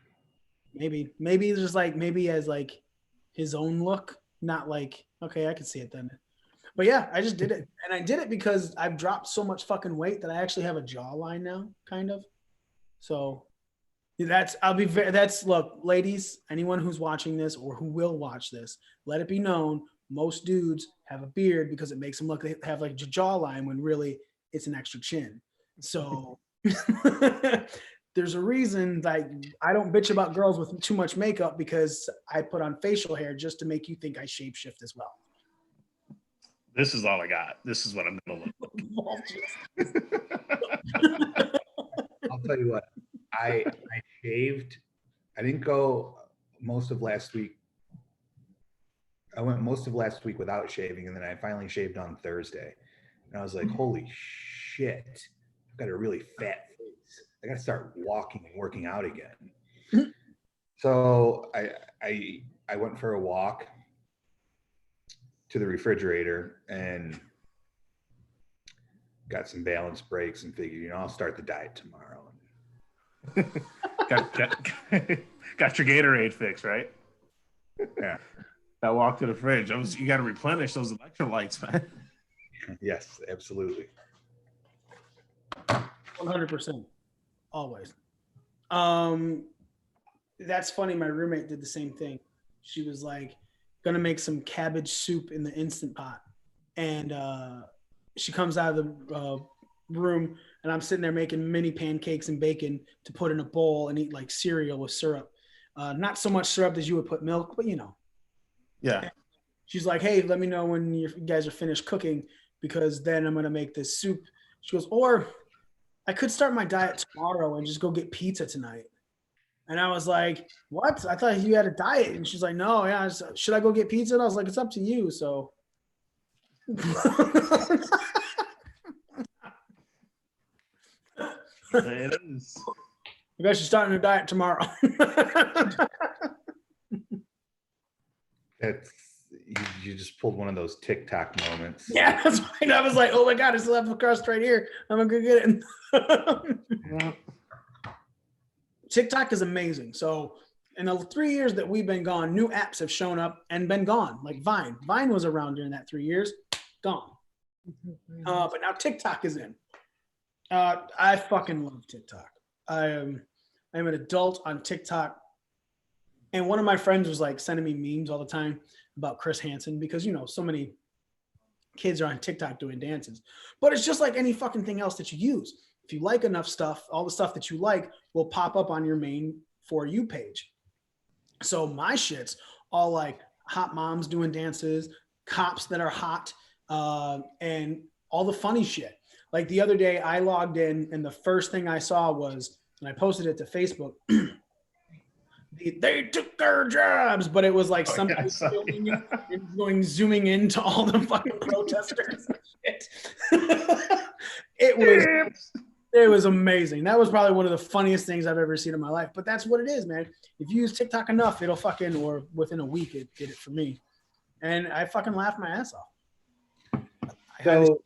maybe it's just like maybe he has like his own look, not like okay, I can see it then. But yeah, I just did it, and I did it because I've dropped so much fucking weight that I actually have a jawline now, kind of. So that's look, ladies, anyone who's watching this or who will watch this, let it be known most dudes have a beard because it makes them look have like a jawline when really it's an extra chin. So there's a reason that I don't bitch about girls with too much makeup because I put on facial hair just to make you think I shapeshift as well. This is all I got. This is what I'm gonna look. I'll tell you what, I shaved. I didn't go most of last week. I went most of last week without shaving, and then I finally shaved on Thursday. And I was like, holy shit, I've got a really fat face. I got to start walking and working out again. So I went for a walk to the refrigerator and got some balance breaks and figured, I'll start the diet tomorrow. got your Gatorade fix, right? Yeah. That walk to the fridge. You got to replenish those electrolytes, man. Yes, absolutely. 100%, always. That's funny. My roommate did the same thing. She was like, gonna make some cabbage soup in the Instant Pot, and she comes out of the room, and I'm sitting there making mini pancakes and bacon to put in a bowl and eat like cereal with syrup. Not so much syrup as you would put milk, but Yeah. She's like, hey, let me know when you guys are finished cooking because then I'm gonna make this soup. She goes, or I could start my diet tomorrow and just go get pizza tonight. And I was like, what? I thought you had a diet. And she's like, no, yeah. Should I go get pizza? And I was like, it's up to you. So It is. I guess you're starting a diet tomorrow. That's you just pulled one of those TikTok moments. Yeah, that's right. I was like, oh my God, I still have a crust right here. I'm gonna go get it. TikTok is amazing. So in the 3 years that we've been gone, new apps have shown up and been gone. Like Vine. Vine was around during that 3 years, gone. But now TikTok is in. I fucking love TikTok. I'm an adult on TikTok. And one of my friends was like sending me memes all the time about Chris Hansen because, so many kids are on TikTok doing dances. But it's just like any fucking thing else that you use. If you like enough stuff, all the stuff that you like will pop up on your main For You page. So my shit's all like hot moms doing dances, cops that are hot, and all the funny shit. Like the other day I logged in and the first thing I saw was, and I posted it to Facebook, they took their jobs, but it was like somebody filming it and zooming into all the fucking protesters and shit. It was amazing. That was probably one of the funniest things I've ever seen in my life. But that's what it is, man. If you use TikTok enough, it'll fucking, or within a week, it did it for me. And I fucking laughed my ass off. So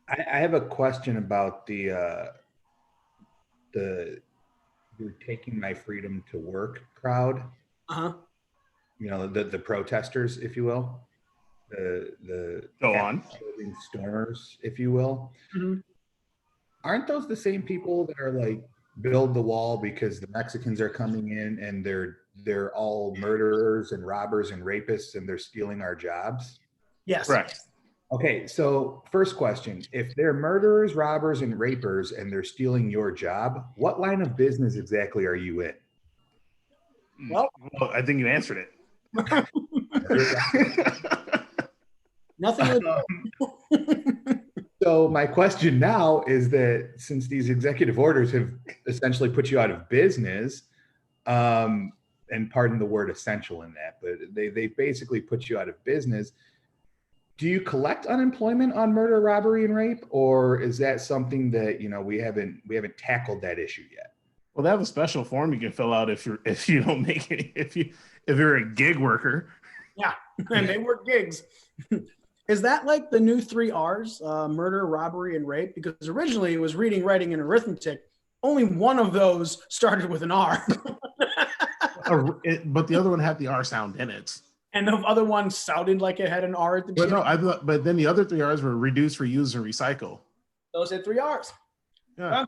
I have a question about the "You're taking my freedom to work" crowd. Uh-huh. The protesters, if you will, the Go on. stormers, if you will. Mm-hmm. Aren't those the same people that are like build the wall because the Mexicans are coming in and they're all murderers and robbers and rapists and they're stealing our jobs? Yes. Correct. Okay, so first question, if they're murderers, robbers, and rapers and they're stealing your job, what line of business exactly are you in? Well, I think you answered it. Nothing. So my question now is that since these executive orders have essentially put you out of business, and pardon the word essential in that, but they basically put you out of business. Do you collect unemployment on murder, robbery, and rape, or is that something that we haven't tackled that issue yet? Well, they have a special form you can fill out if you don't make it if you're a gig worker. Yeah, and they work gigs. Is that like the new 3 R's, murder, robbery, and rape? Because originally it was reading, writing, and arithmetic. Only one of those started with an R. But the other one had the R sound in it. And the other one sounded like it had an R at the beginning. But then the other 3 R's were reduce, reuse, and recycle. Those had 3 R's. Yeah.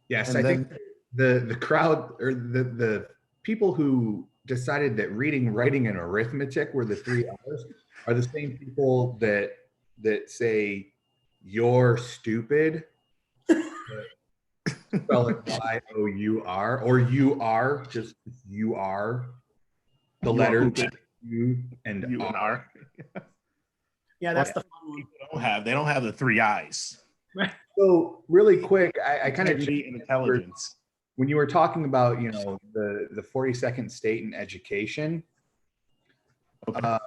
Yes, And I then- think the crowd or the people who decided that reading, writing, and arithmetic were the 3 R's are the same people that say you're stupid. Spell it Y-O-U-R, or you are, just you are. The You are letters stupid. U and You and R. R. Yeah, that's the fun one. They don't have the 3 I's. So really quick, I kind of Integrity and intelligence. when you were talking about the 42nd state in education. Okay.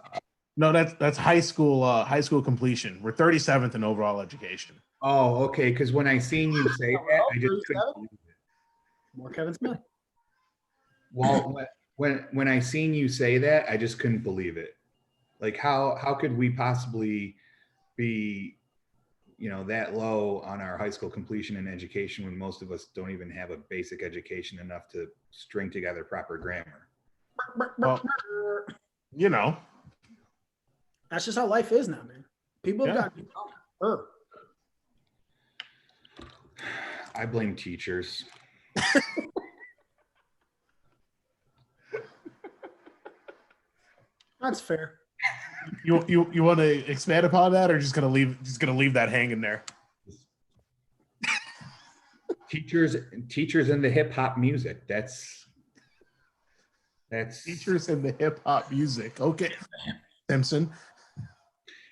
No, that's high school completion. We're 37th in overall education. Oh, okay. Because when I seen you say that, I just couldn't 37? believe it. More Kevin Smith. Well, when I seen you say that, I just couldn't believe it. Like how could we possibly be that low on our high school completion in education when most of us don't even have a basic education enough to string together proper grammar? Well, That's just how life is now, man. People have gotten her. I blame teachers. That's fair. you want to expand upon that, or just gonna leave that hanging there? Teachers in the hip hop music. That's Teachers in the hip hop music. Okay, Simpson.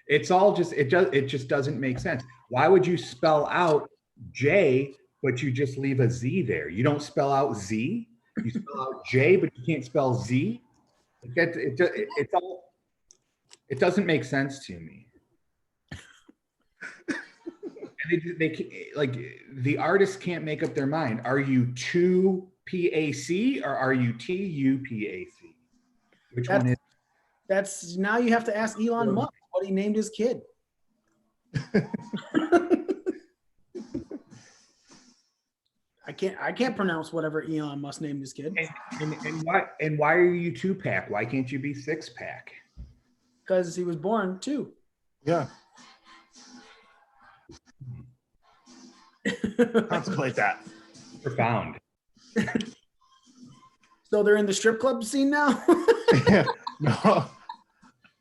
it's all just it just doesn't make sense. Why would you spell out J but you just leave a Z there? You don't spell out Z. You spell out J, but you can't spell Z. It doesn't make sense to me. And they like the artists can't make up their mind. Are you TUPAC or are you TUPAC? Which one is? That's now you have to ask Elon Musk what he named his kid. I can't pronounce whatever Elon Musk named his kid And why are you 2-pack? Why can't you be 6-pack? because he was born too. Yeah, contemplate that. Profound. So they're in the strip club scene now. Yeah, no,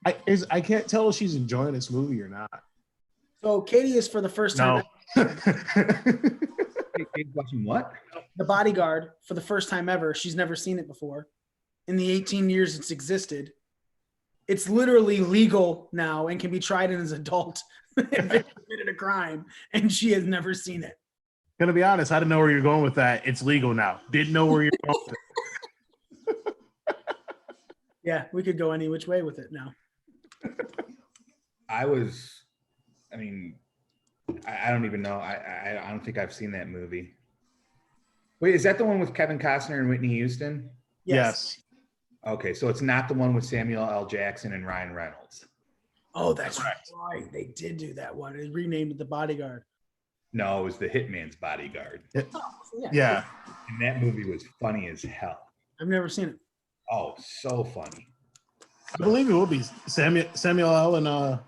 I can't tell if she's enjoying this movie or not. So Katie is for the first time. No. Watching what? The Bodyguard for the first time ever. She's never seen it before. In the 18 years it's existed, it's literally legal now and can be tried as an adult if they committed a crime, and she has never seen it. Gonna be honest, I didn't know where you're going with that. It's legal now. Didn't know where you're going with it. Yeah, we could go any which way with it now. I don't even know. I don't think I've seen that movie. Wait, is that the one with Kevin Costner and Whitney Houston? Yes. Okay, so it's not the one with Samuel L. Jackson and Ryan Reynolds. Oh, that's Correct. right. They did do that one. They renamed it The Bodyguard. No, it was The Hitman's Bodyguard. Yeah. And that movie was funny as hell. I've never seen it. Oh, so funny. I believe it will be Samuel L. and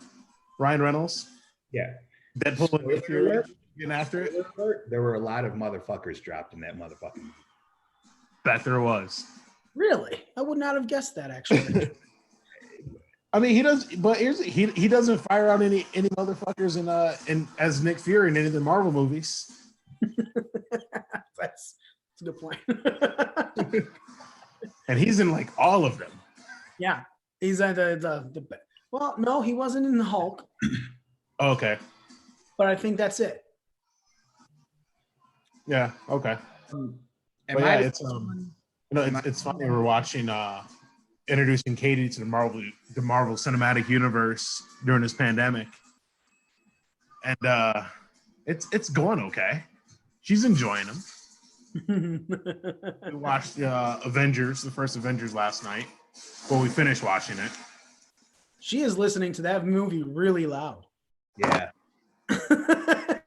Ryan Reynolds. Yeah. Deadpool and Nick Fury getting after it. There were a lot of motherfuckers dropped in that motherfucking movie. Bet there was. Really? I would not have guessed that, actually. I mean, he does, but he doesn't fire out any motherfuckers in as Nick Fury in any of the Marvel movies. That's a good point. And he's in like all of them. Yeah. He's the Well, no, he wasn't in the Hulk, Oh, okay. but I think that's it. Yeah. Okay. Am But yeah, I it's it's funny. We're watching introducing Katie to the Marvel Cinematic Universe during this pandemic, and it's going okay. She's enjoying them. We watched Avengers, the first Avengers last night. Well, we finished watching it. She is listening to that movie really loud. Yeah. Are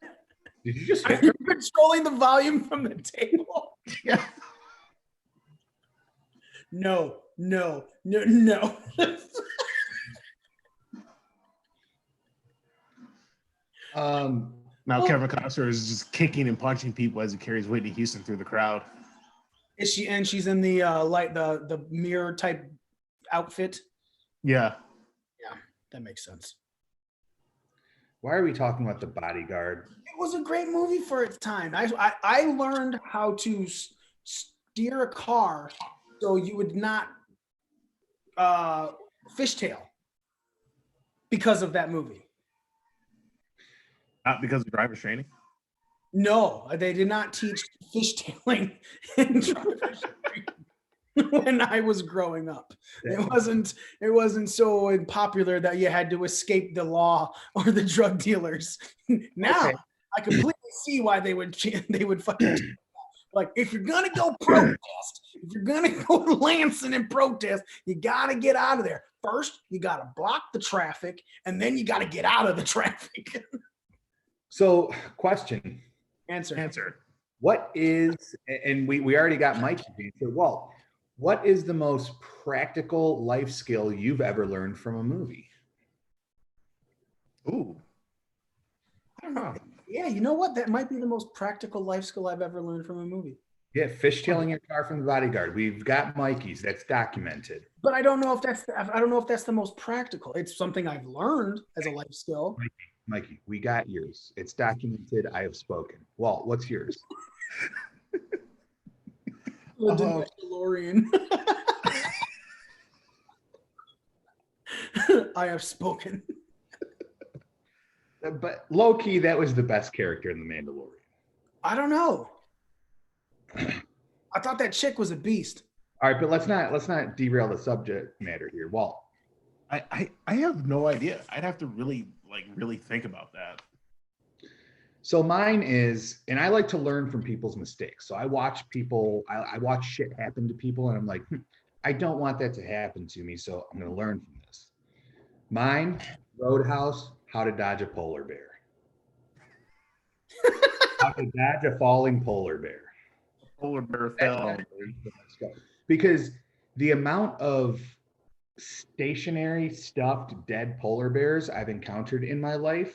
Did you just hit her? you controlling the volume from the table? Yeah. No. Now Kevin Costner is just kicking and punching people as he carries Whitney Houston through the crowd. Is she? And she's in the the mirror type outfit. Yeah. That makes sense. Why are we talking about The Bodyguard? It was a great movie for its time. I learned how to steer a car so you would not fishtail because of that movie. Not because of driver's training. No, they did not teach fishtailing in driver's training when I was growing up. It wasn't so popular that you had to escape the law or the drug dealers. Now Okay. I completely see why they would fucking like, if you're gonna go protest, if you're gonna go Lansing and protest, you gotta get out of there. First, you gotta block the traffic, and then you gotta get out of the traffic. So, question. Answer. What is, and we already got Mike's answer, Walt, what is the most practical life skill you've ever learned from a movie? Ooh. I don't know. Yeah, you know what? That might be the most practical life skill I've ever learned from a movie. Yeah, fishtailing your car from The Bodyguard. We've got Mikey's. That's documented. But I don't know if that's the most practical. It's something I've learned as a life skill. Mikey, we got yours. It's documented. I have spoken. Walt, what's yours? The DeLorean. I have spoken. But low key, that was the best character in The Mandalorian. I don't know. I thought that chick was a beast. All right, but let's not derail the subject matter here. Walt, I have no idea. I'd have to really think about that. so mine is, and I like to learn from people's mistakes. So I watch people, I watch shit happen to people, and I'm like, I don't want that to happen to me, so I'm going to learn from this. Mine, Roadhouse, how to dodge a polar bear. How to dodge a falling polar bear. Polar bear fell. Because the amount of stationary stuffed dead polar bears I've encountered in my life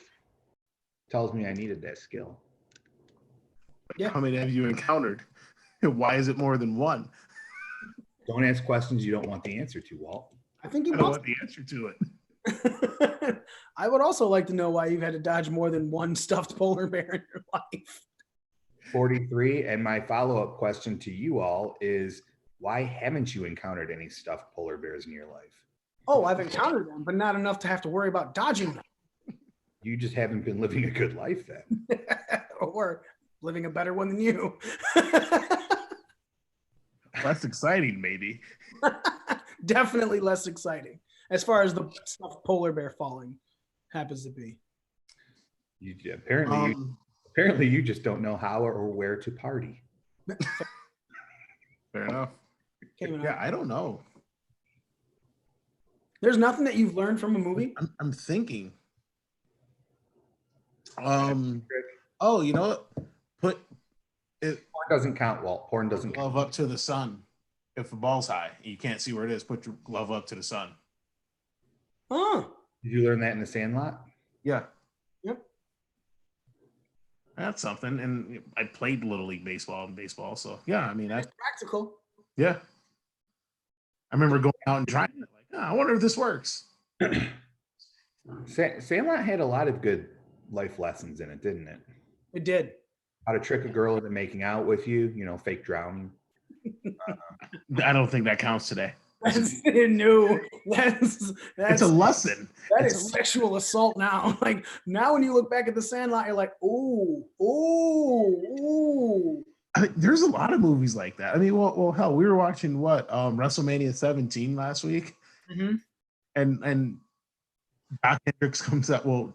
tells me I needed that skill. Yeah. How many have you encountered? Why is it more than one? Don't ask questions you don't want the answer to, Walt. I think I you don't must. want the answer to it. I would also like to know why you've had to dodge more than one stuffed polar bear in your life. 43, and my follow-up question to you all is, why haven't you encountered any stuffed polar bears in your life? Oh, I've encountered them, but not enough to have to worry about dodging them. You just haven't been living a good life then. Or living a better one than you. Less exciting, maybe. Definitely less exciting as far as the stuffed polar bear falling happens to be. Apparently you just don't know how or where to party. Fair enough. Yeah, I don't know. There's nothing that you've learned from a movie? I'm thinking. Oh, you know what? Put it Porn doesn't count, Walt. Porn doesn't count. glove up to the sun. If the ball's high, you can't see where it is. Put your glove up to the sun. Oh, Did you learn that in The Sandlot? Yeah. Yep. That's something. And I played Little League baseball. So yeah, I mean, that's practical. yeah. I remember going out and trying it. Like, I wonder if this works. Sandlot had a lot of good life lessons in it, didn't it? It did. How to trick a girl into making out with you, fake drowning. I don't think that counts today. That's new. That's It's a lesson. that it's is a- sexual assault now. Like now, when you look back at the Sandlot, you're like, ooh, ooh, ooh. I mean, there's a lot of movies like that. I mean, well, hell, we were watching what WrestleMania 17 last week, Mhm. and Doc Hendricks comes out. Well,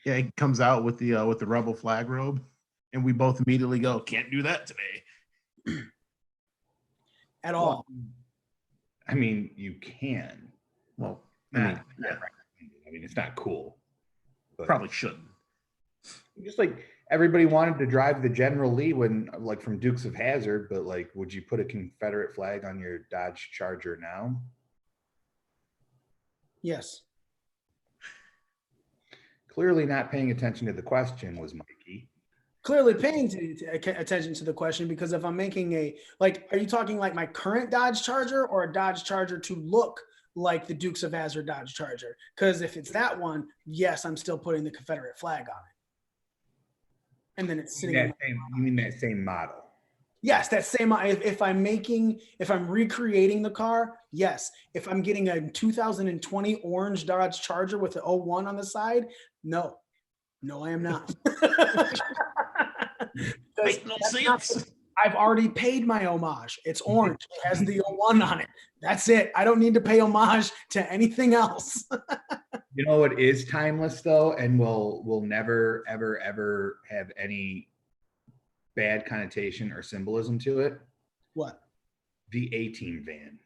yeah, he comes out with the rebel flag robe, and we both immediately go, "Can't do that today." At all. I mean, you can. Well, Not, I mean, not yeah, recommended. I mean, it's not cool. But probably shouldn't. just like everybody wanted to drive the General Lee when, like, from Dukes of Hazzard, but like, would you put a Confederate flag on your Dodge Charger now? Yes. Clearly not paying attention to the question was Mikey. Clearly paying attention to the question, because if I'm making are you talking like my current Dodge Charger or a Dodge Charger to look like the Dukes of Hazzard Dodge Charger? Because if it's that one, yes, I'm still putting the Confederate flag on it. And then it's sitting. You mean that same model? Yes, that same. If I'm recreating the car, yes. If I'm getting a 2020 orange Dodge Charger with the 01 on the side, no, I am not. Make no That's not- sense. I've already paid my homage. It's orange. It has the 01 on it. That's it. I don't need to pay homage to anything else. You know what is timeless though, and will never ever ever have any bad connotation or symbolism to it? What? The A-Team van.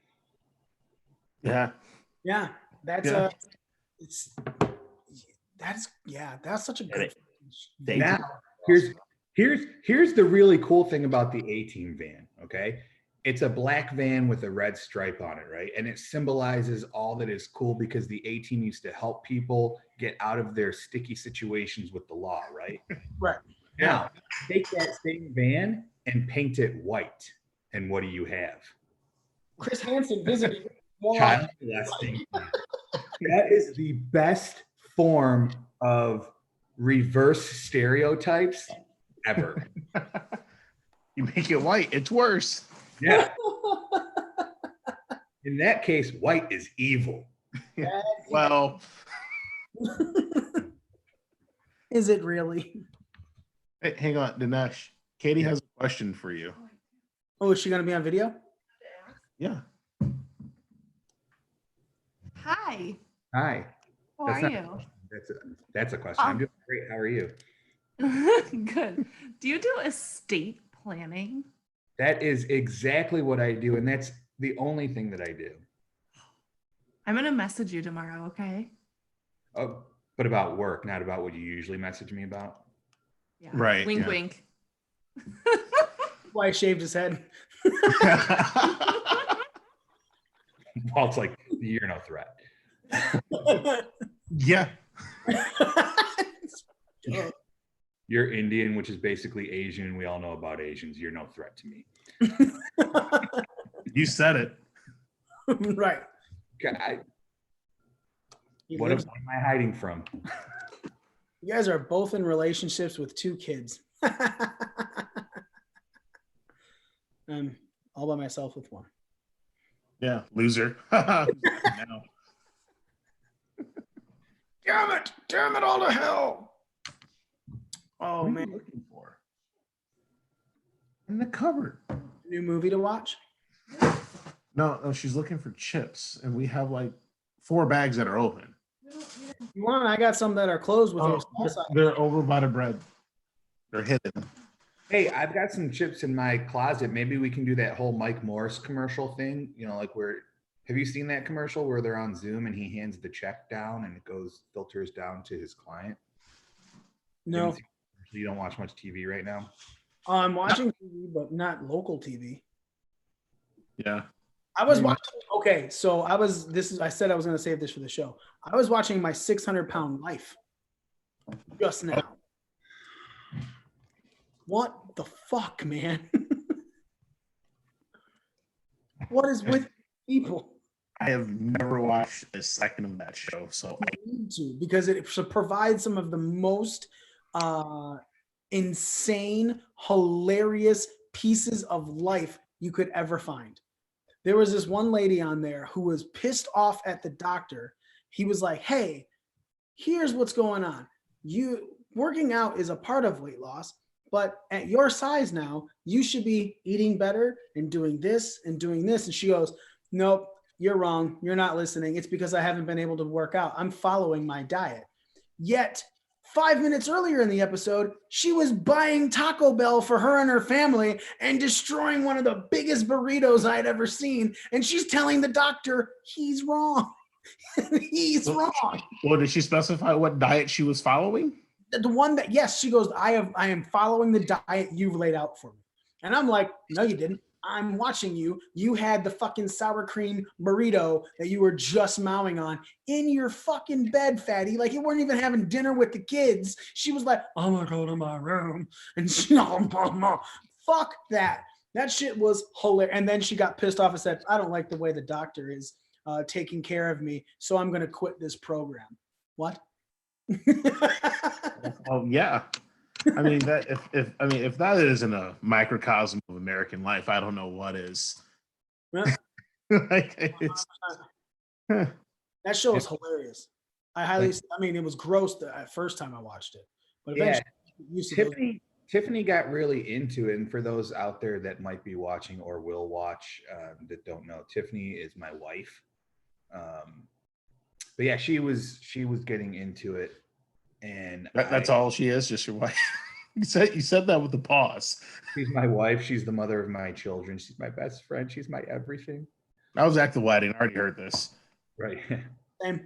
Yeah, Yeah, that's Yeah. that's such a good. They- Now, here's the really cool thing about the A-Team van, okay? It's a black van with a red stripe on it, right? And it symbolizes all that is cool because the A-Team used to help people get out of their sticky situations with the law, right? Right. Now, take that same van and paint it white, and what do you have? Chris Hansen visited. Child molesting. That is the best form of reverse stereotypes ever. you make it white, it's worse. Yeah. In that case, white is evil. Well, Is it really? hey, hang on, Dinesh. Katie has a question for you. Oh, is she gonna be on video? Yeah. Hi, Hi. how That's are not- you? That's a question. I'm doing great. How are you? Good. Do you do estate planning? That is exactly what I do, and that's the only thing that I do. I'm gonna message you tomorrow, okay? Oh, but about work, not about what you usually message me about. Yeah. Right, Wink, yeah. wink. Why he shaved his head? Well, it's like you're no threat. yeah. You're Indian, which is basically Asian, and we all know about Asians. You're no threat to me. You said it. Right. God, He what lives- am I hiding from? You guys are both in relationships with 2 kids. I'm all by myself with 1. Yeah, loser. Now. Damn it all to hell. Oh What are man, you looking for? In the cupboard. new movie to watch? No, she's looking for chips, and we have like 4 bags that are open. You want? I got some that are closed with Oh, those sauce on. they're over by the bread. They're hidden. Hey, I've got some chips in my closet. Maybe we can do that whole Mike Morris commercial thing. You know, like where, have you seen that commercial where they're on Zoom and he hands the check down and it filters down to his client? No, You don't watch much TV right now? I'm watching TV, but not local TV. Yeah. I was watching. Okay, so I said I was going to save this for the show. I was watching My 600-Pound Life just now. What the fuck, man? What is with people? I have never watched a second of that show, so I need to, because it provides some of the most insane, hilarious pieces of life you could ever find. There was this one lady on there who was pissed off at the doctor. He was like, hey, here's what's going on. You working out is a part of weight loss, but at your size now, you should be eating better and doing this and doing this. And she goes, nope, you're wrong. You're not listening. It's because I haven't been able to work out. I'm following my diet. Yet 5 minutes earlier in the episode, she was buying Taco Bell for her and her family and destroying one of the biggest burritos I'd ever seen. And she's telling the doctor he's wrong. He's wrong. Well, did she specify what diet she was following? The one that, yes, she goes, I am following the diet you've laid out for me. And I'm like, no, you didn't. I'm watching you. You had the fucking sour cream burrito that you were just mowing on in your fucking bed, fatty. Like you weren't even having dinner with the kids. She was like, I'm gonna go to my room. And she, fuck that. That shit was hilarious. And then she got pissed off and said, I don't like the way the doctor is taking care of me, so I'm gonna quit this program. What? Oh yeah. I mean that if that isn't a microcosm of American life, I don't know what is. Yeah. Like, it's, That show is hilarious. I mean, it was gross the first time I watched it, but eventually you used to those- Tiffany got really into it. And for those out there that might be watching or will watch that don't know, Tiffany is my wife. But yeah, she was getting into it, and that's all she is, just your wife. You said that with a pause. She's my wife. She's the mother of my children. She's my best friend. She's my everything. I was at the wedding. I already heard this. Right. Same.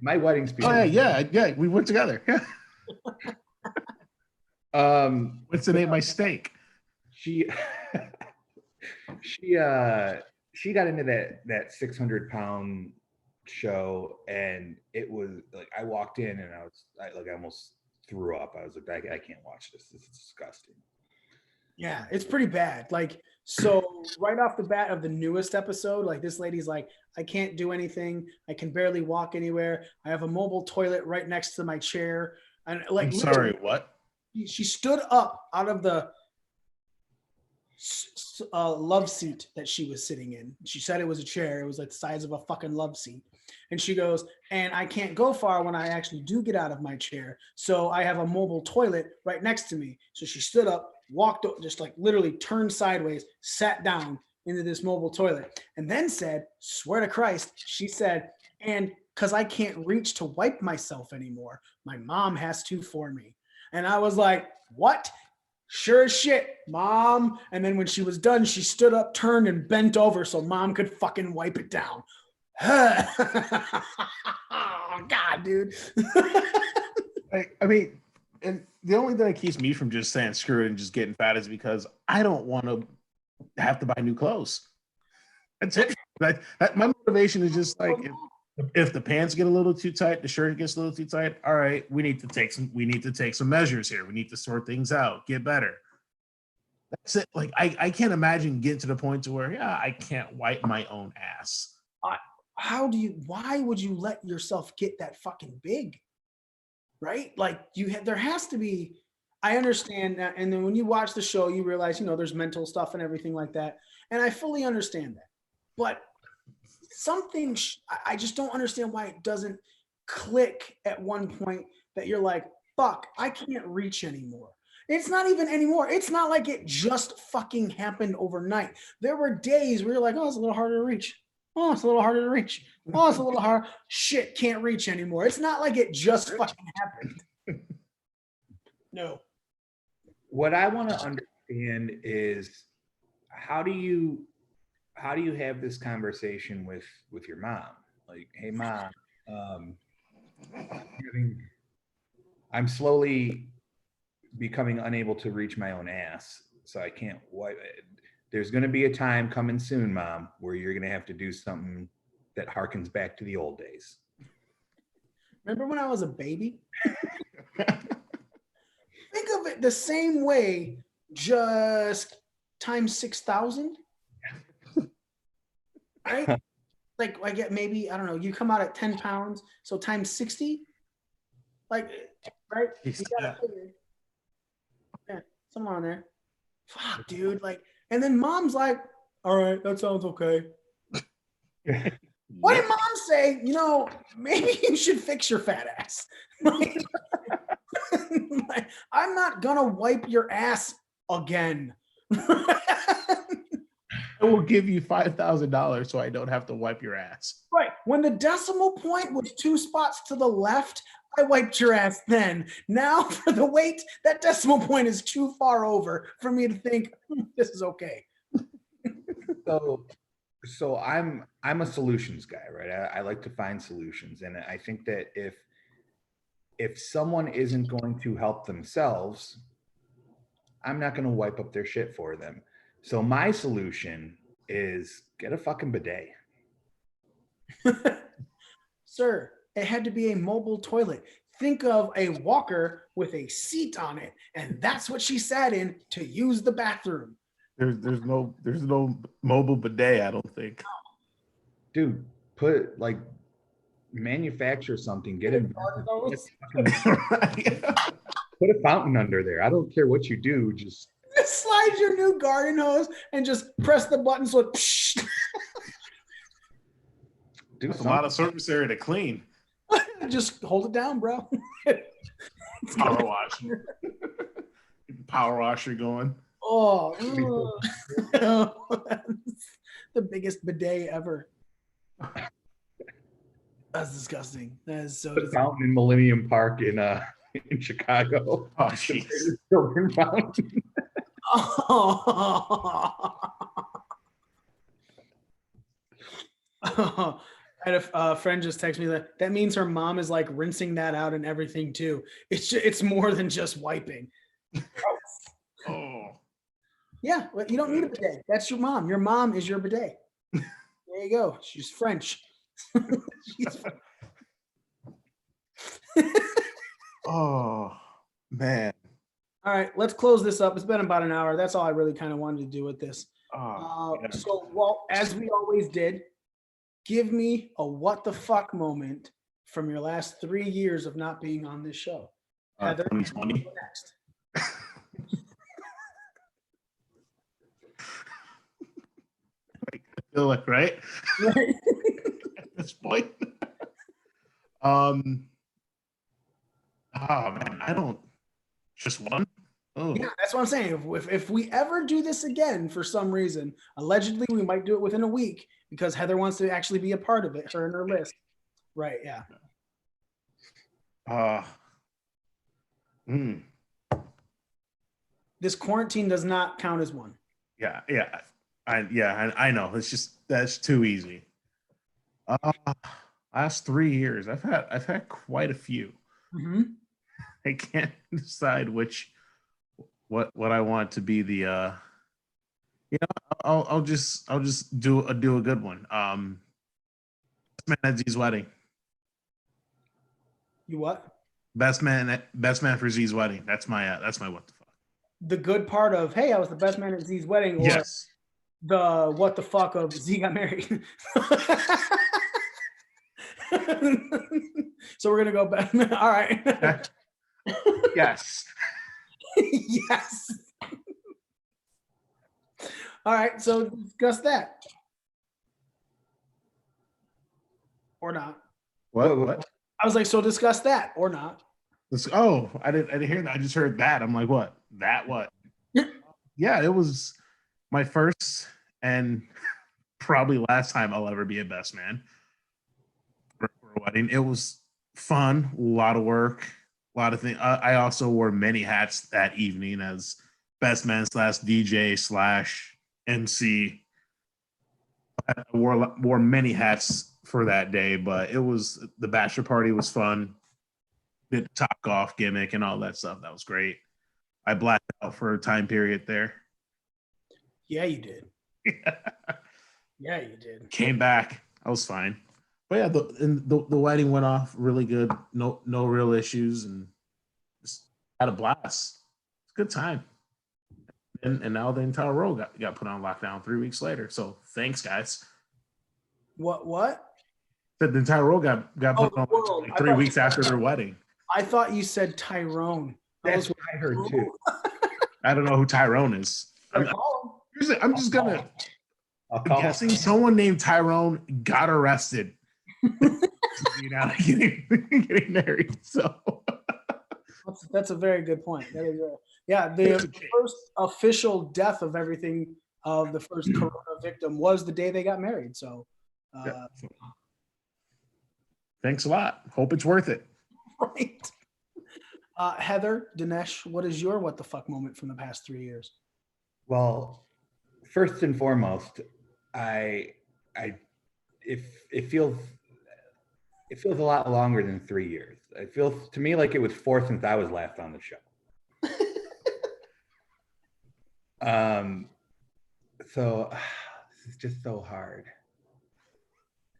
My wedding's Oh yeah. We went together. Yeah. What's the name of my steak? She got into that 600-pound show, and it was like I walked in and I almost threw up. I was like, I can't watch this. This is disgusting. Yeah, it's pretty bad. Like, so right off the bat of the newest episode, like this lady's like, I can't do anything. I can barely walk anywhere. I have a mobile toilet right next to my chair. And like, I'm sorry, what? She stood up out of the love seat that she was sitting in. She said it was a chair. It was like the size of a fucking love seat. And she goes, and I can't go far when I actually do get out of my chair. So I have a mobile toilet right next to me. So she stood up, walked up, just like literally turned sideways, sat down into this mobile toilet, and then said, swear to Christ, she said, and because I can't reach to wipe myself anymore, my mom has to for me. And I was like, what? Sure as shit, mom. And then when she was done, she stood up, turned, and bent over so mom could fucking wipe it down. Oh, God, dude. I mean, and the only thing that keeps me from just saying screw it and just getting fat is because I don't want to have to buy new clothes. That's it. My motivation is just like if the pants get a little too tight, the shirt gets a little too tight. All right, we need to take some measures here. We need to sort things out, get better. That's it. Like I can't imagine getting to the point to where I can't wipe my own ass. Why would you let yourself get that fucking big? Right? Like there has to be, I understand that. And then when you watch the show, you realize, there's mental stuff and everything like that. And I fully understand that. But something, I just don't understand why it doesn't click at one point that you're like, fuck, I can't reach anymore. It's not even anymore. It's not like it just fucking happened overnight. There were days where you're like, oh, it's a little harder to reach. Oh, it's a little harder to reach. Oh, it's a little hard. Shit, can't reach anymore. It's not like it just fucking happened. No. What I want to understand is how do you have this conversation with your mom? Like, hey mom, I'm slowly becoming unable to reach my own ass, so I can't wipe it. There's going to be a time coming soon, mom, where you're going to have to do something that harkens back to the old days. Remember when I was a baby? Think of it the same way, just times 6,000. Right? Like I get maybe, I don't know, you come out at 10 pounds, so times 60. Like, right? You gotta figure. Yeah, somewhere on there. Fuck, dude. Like, and then mom's like, all right, that sounds okay. What did mom say? You know, maybe you should fix your fat ass. Like, I'm not gonna wipe your ass again. I will give you $5,000 so I don't have to wipe your ass. Right. When the decimal point was 2 spots to the left, I wiped your ass then. Now for the weight, that decimal point is too far over for me to think this is okay. So I'm a solutions guy, right? I like to find solutions, and I think that if someone isn't going to help themselves, I'm not going to wipe up their shit for them. So my solution is get a fucking bidet. Sir, it had to be a mobile toilet. Think of a walker with a seat on it, and that's what she sat in to use the bathroom. There's no mobile bidet, I don't think. Dude, manufacture something, get it. Put a fountain under there. I don't care what you do, just Slide your new garden hose and just press the button so it do That's a lot of surface area to clean. just hold it down, bro. Power washer. Power washer going. Oh, the biggest bidet ever. That's disgusting. That is so Put a fountain in Millennium Park in Chicago. Oh, jeez. Children fountain. I had a friend just text me that means her mom is like rinsing that out and everything too. It's more than just wiping. Oh. Yeah, well, you don't need a bidet. That's your mom. Your mom is your bidet. There you go. She's French. She's French. Oh, man. All right, let's close this up. It's been about an hour. That's all I really kind of wanted to do with this. Oh, yeah. So, well, as we always did, give me a what the fuck moment from your last 3 years of not being on this show. Heather, 2020. go next. I feel like, right? Right. At this point. Oh, man, I don't. Just one? Oh, Yeah, that's what I'm saying. If we ever do this again for some reason, allegedly we might do it within a week because Heather wants to actually be a part of it, her and her list. Right, yeah. This quarantine does not count as one. Yeah, I know. It's just that's too easy. Last 3 years, I've had quite a few. Mm-hmm. I can't decide what I want to be the I'll just do a good one. Best man at Z's wedding. You what? Best man for Z's wedding. That's my what the fuck. The good part of, hey, I was the best man at Z's wedding, or Yes. the what the fuck of Z got married. So we're gonna go back. All right. Yes. Yes. All right, so discuss that. Or not. What? I was like, so discuss that or not. Oh, I didn't hear that. I just heard that. I'm like, what? That what? Yeah, it was my first and probably last time I'll ever be a best man for a wedding. It was fun, a lot of work, a lot of things. I also wore many hats that evening as best man / DJ / MC. I wore many hats for that day, but it was the bachelor party was fun. Did the top golf gimmick and all that stuff. That was great. I blacked out for a time period there. Yeah, you did. Yeah, you did. Came back. I was fine. But yeah, the wedding went off really good. No real issues, and just had a blast. It's a good time. And now the entire world got put on lockdown 3 weeks later. So thanks, guys. What? The entire world got put on world. like 3 weeks after their wedding. I thought you said Tyrone. That's what I heard too. I don't know who Tyrone is. I'm just gonna I'll I'm call. guessing someone named Tyrone got arrested. You know, getting married. So That's a very good point. That is yeah, the first official death of everything of the first corona victim was the day they got married. So, yeah. Thanks a lot. Hope it's worth it. right. Heather, Dinesh, what is your what the fuck moment from the past 3 years? Well, first and foremost, if it feels a lot longer than 3 years. It feels to me like it was 4 since I was last on the show. So this is just so hard.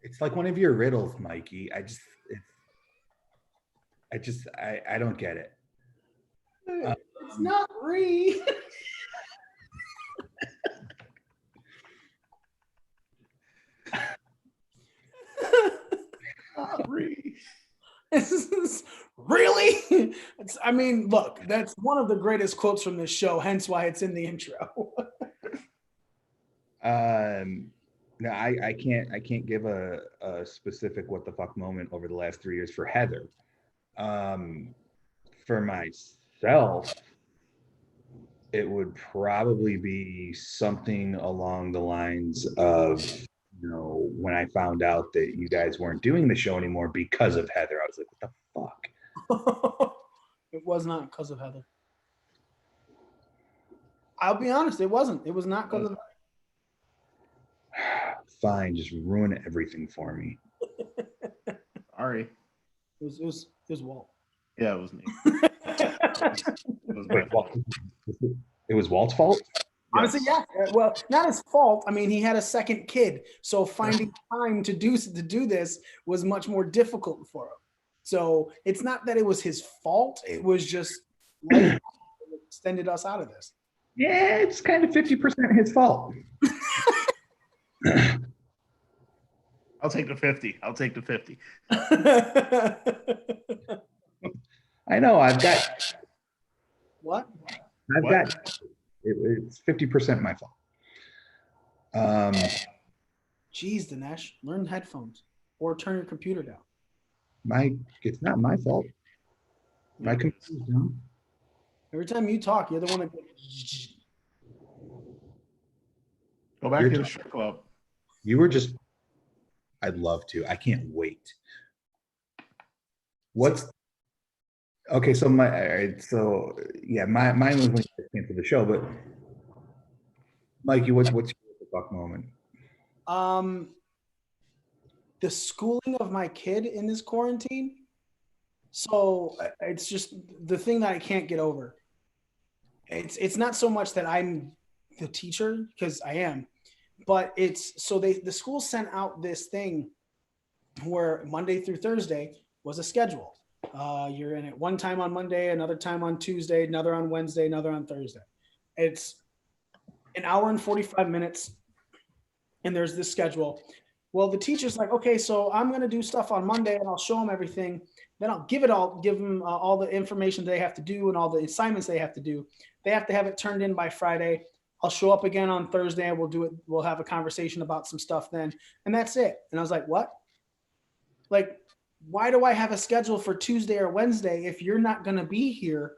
It's like one of your riddles, Mikey. I don't get it. It's not re. Really? I mean, look, that's one of the greatest quotes from this show, hence why it's in the intro. No, I can't give a specific what the fuck moment over the last 3 years for Heather. For myself, it would probably be something along the lines of, you know, when I found out that you guys weren't doing the show anymore because of Heather. I was like, what the fuck? It was not because of Heather. I'll be honest, it wasn't. It was not because of Fine, just ruin everything for me. Sorry. It was Walt. Yeah, it was me. It was my Wait, Walt, it was Walt's fault? Honestly, yeah. Well, not his fault. I mean, he had a second kid, so finding time to do this was much more difficult for him. So it's not that it was his fault. It was just life extended us out of this. Yeah, it's kind of 50% his fault. I'll take the 50. I'll take the 50. I know. I've got What? it's 50% my fault. Jeez, Dinesh, learn headphones or turn your computer down. It's not my fault. My computer's down. Every time you talk, you're the one that. Go back You're to the talking- strip club. You were just. I'd love to. I can't wait. What's okay? So mine was when you came to the show, but Mikey, what's your fuck moment? The schooling of my kid in this quarantine. So it's just the thing that I can't get over. It's not so much that I'm the teacher, because I am, but it's so the school sent out this thing where Monday through Thursday was a schedule. You're in it one time on Monday, another time on Tuesday, another on Wednesday, another on Thursday. It's an hour and 45 minutes, and there's this schedule. Well, the teacher's like, okay, so I'm going to do stuff on Monday, and I'll show them everything. Then I'll give them all the information they have to do and all the assignments they have to do. They have to have it turned in by Friday. I'll show up again on Thursday. We'll do it. We'll have a conversation about some stuff then. And that's it. And I was like, what? Like, why do I have a schedule for Tuesday or Wednesday if you're not going to be here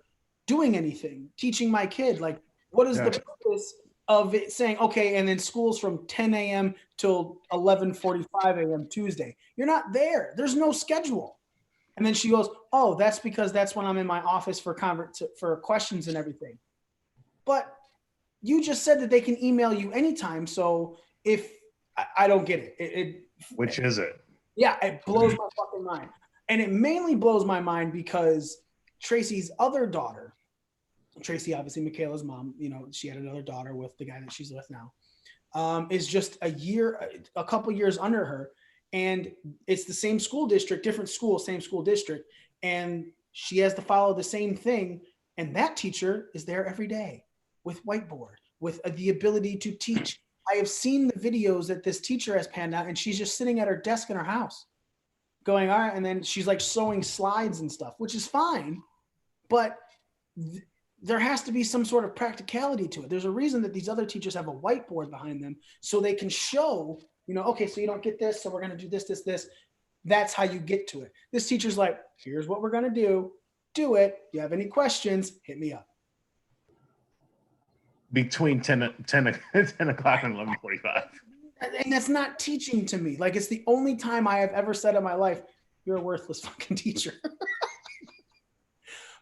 doing anything, teaching my kid? Like, what is the purpose of it saying, okay, and then school's from 10 a.m. till 11:45 a.m. Tuesday? You're not there. There's no schedule. And then she goes, oh, that's because that's when I'm in my office for questions and everything. But you just said that they can email you anytime. So if I don't get it, Which is it? Yeah, it blows my fucking mind. And it mainly blows my mind because Tracy's other daughter, Tracy, obviously Michaela's mom, you know, she had another daughter with the guy that she's with now, is just a couple years under her. And it's the same school district, different school, same school district. And she has to follow the same thing. And that teacher is there every day with whiteboard, with the ability to teach. I have seen the videos that this teacher has panned out, and she's just sitting at her desk in her house going, all right. And then she's like sewing slides and stuff, which is fine. But there has to be some sort of practicality to it. There's a reason that these other teachers have a whiteboard behind them so they can show, okay, so you don't get this, so we're going to do this, this, this. That's how you get to it. This teacher's like, here's what we're going to do it. You have any questions, hit me up. Between 10 o'clock and 11:45. And that's not teaching to me. Like, it's the only time I have ever said in my life, you're a worthless fucking teacher.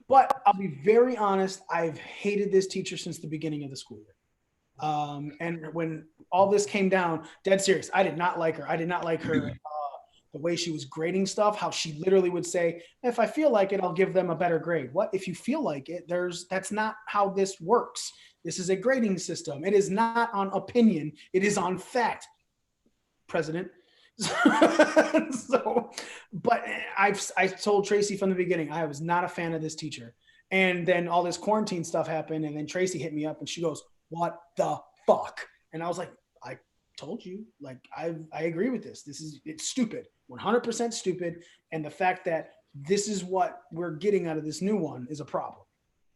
But I'll be very honest, I've hated this teacher since the beginning of the school year. And when all this came down, dead serious, I did not like her. I did not like her, the way she was grading stuff, how she literally would say, if I feel like it, I'll give them a better grade. What? If you feel like it, that's not how this works. This is a grading system. It is not on opinion. It is on fact, President. But I told Tracy from the beginning, I was not a fan of this teacher. And then all this quarantine stuff happened. And then Tracy hit me up and she goes, what the fuck? And I was like, I told you, like, I agree with this. It's stupid, 100% stupid. And the fact that this is what we're getting out of this new one is a problem.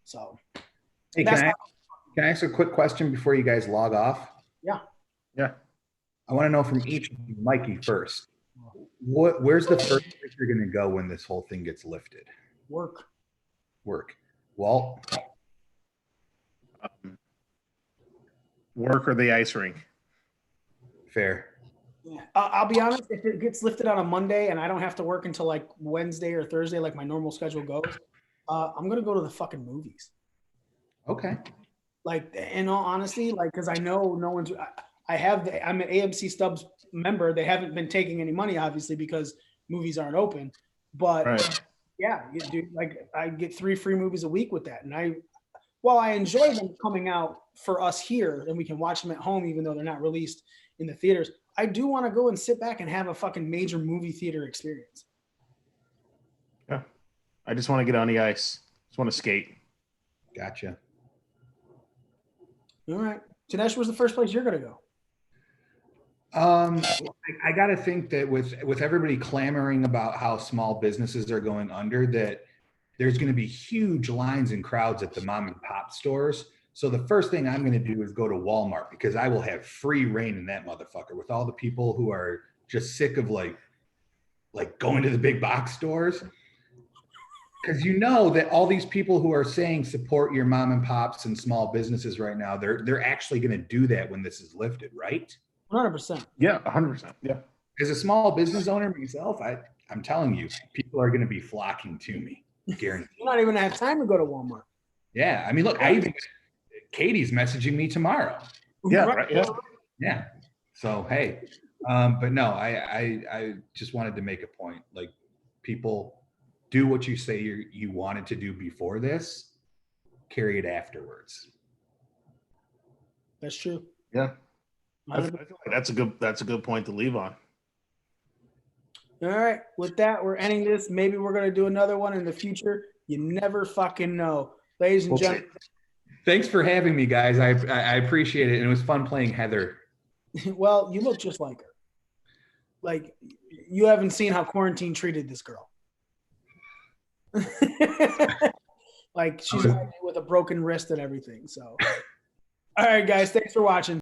So Hey, can I ask a quick question before you guys log off? Yeah. I want to know from each of you, Mikey first. Where's the first place you're going to go when this whole thing gets lifted? Work. Walt? Work or the ice rink. Fair. Yeah. I'll be honest, if it gets lifted on a Monday and I don't have to work until like Wednesday or Thursday, like my normal schedule goes, I'm going to go to the fucking movies. Okay. Like, in all honesty, like, because I know no one's, I'm an AMC Stubs member. They haven't been taking any money, obviously, because movies aren't open. But Right. yeah, dude, like, I get 3 free movies a week with that. And while I enjoy them coming out for us here and we can watch them at home, even though they're not released in the theaters, I do want to go and sit back and have a fucking major movie theater experience. Yeah. I just want to get on the ice. Just want to skate. Gotcha. All right. Janesh, where's the first place you're going to go? I got to think that with everybody clamoring about how small businesses are going under, that there's going to be huge lines and crowds at the mom and pop stores. So the first thing I'm going to do is go to Walmart, because I will have free reign in that motherfucker with all the people who are just sick of like going to the big box stores. Because you know that all these people who are saying support your mom and pops and small businesses right now, they're actually going to do that when this is lifted, right? 100%. Yeah, 100%. Yeah. As a small business owner myself, I'm telling you, people are going to be flocking to me. Guaranteed. You're not even going to have time to go to Walmart. Yeah. I mean, look, Katie's messaging me tomorrow. Yeah. Right. Yeah. Yeah. So, hey, but no, I just wanted to make a point. Like, people do what you say you wanted to do before this, carry it afterwards. That's true. Yeah. I feel like that's a good point to leave on. All right. With that, we're ending this. Maybe we're going to do another one in the future. You never fucking know. Ladies and gentlemen. Thanks for having me, guys. I appreciate it. And it was fun playing Heather. Well, you look just like her. Like, you haven't seen how quarantine treated this girl. Like, she's with a broken wrist and everything. So, all right, guys. Thanks for watching.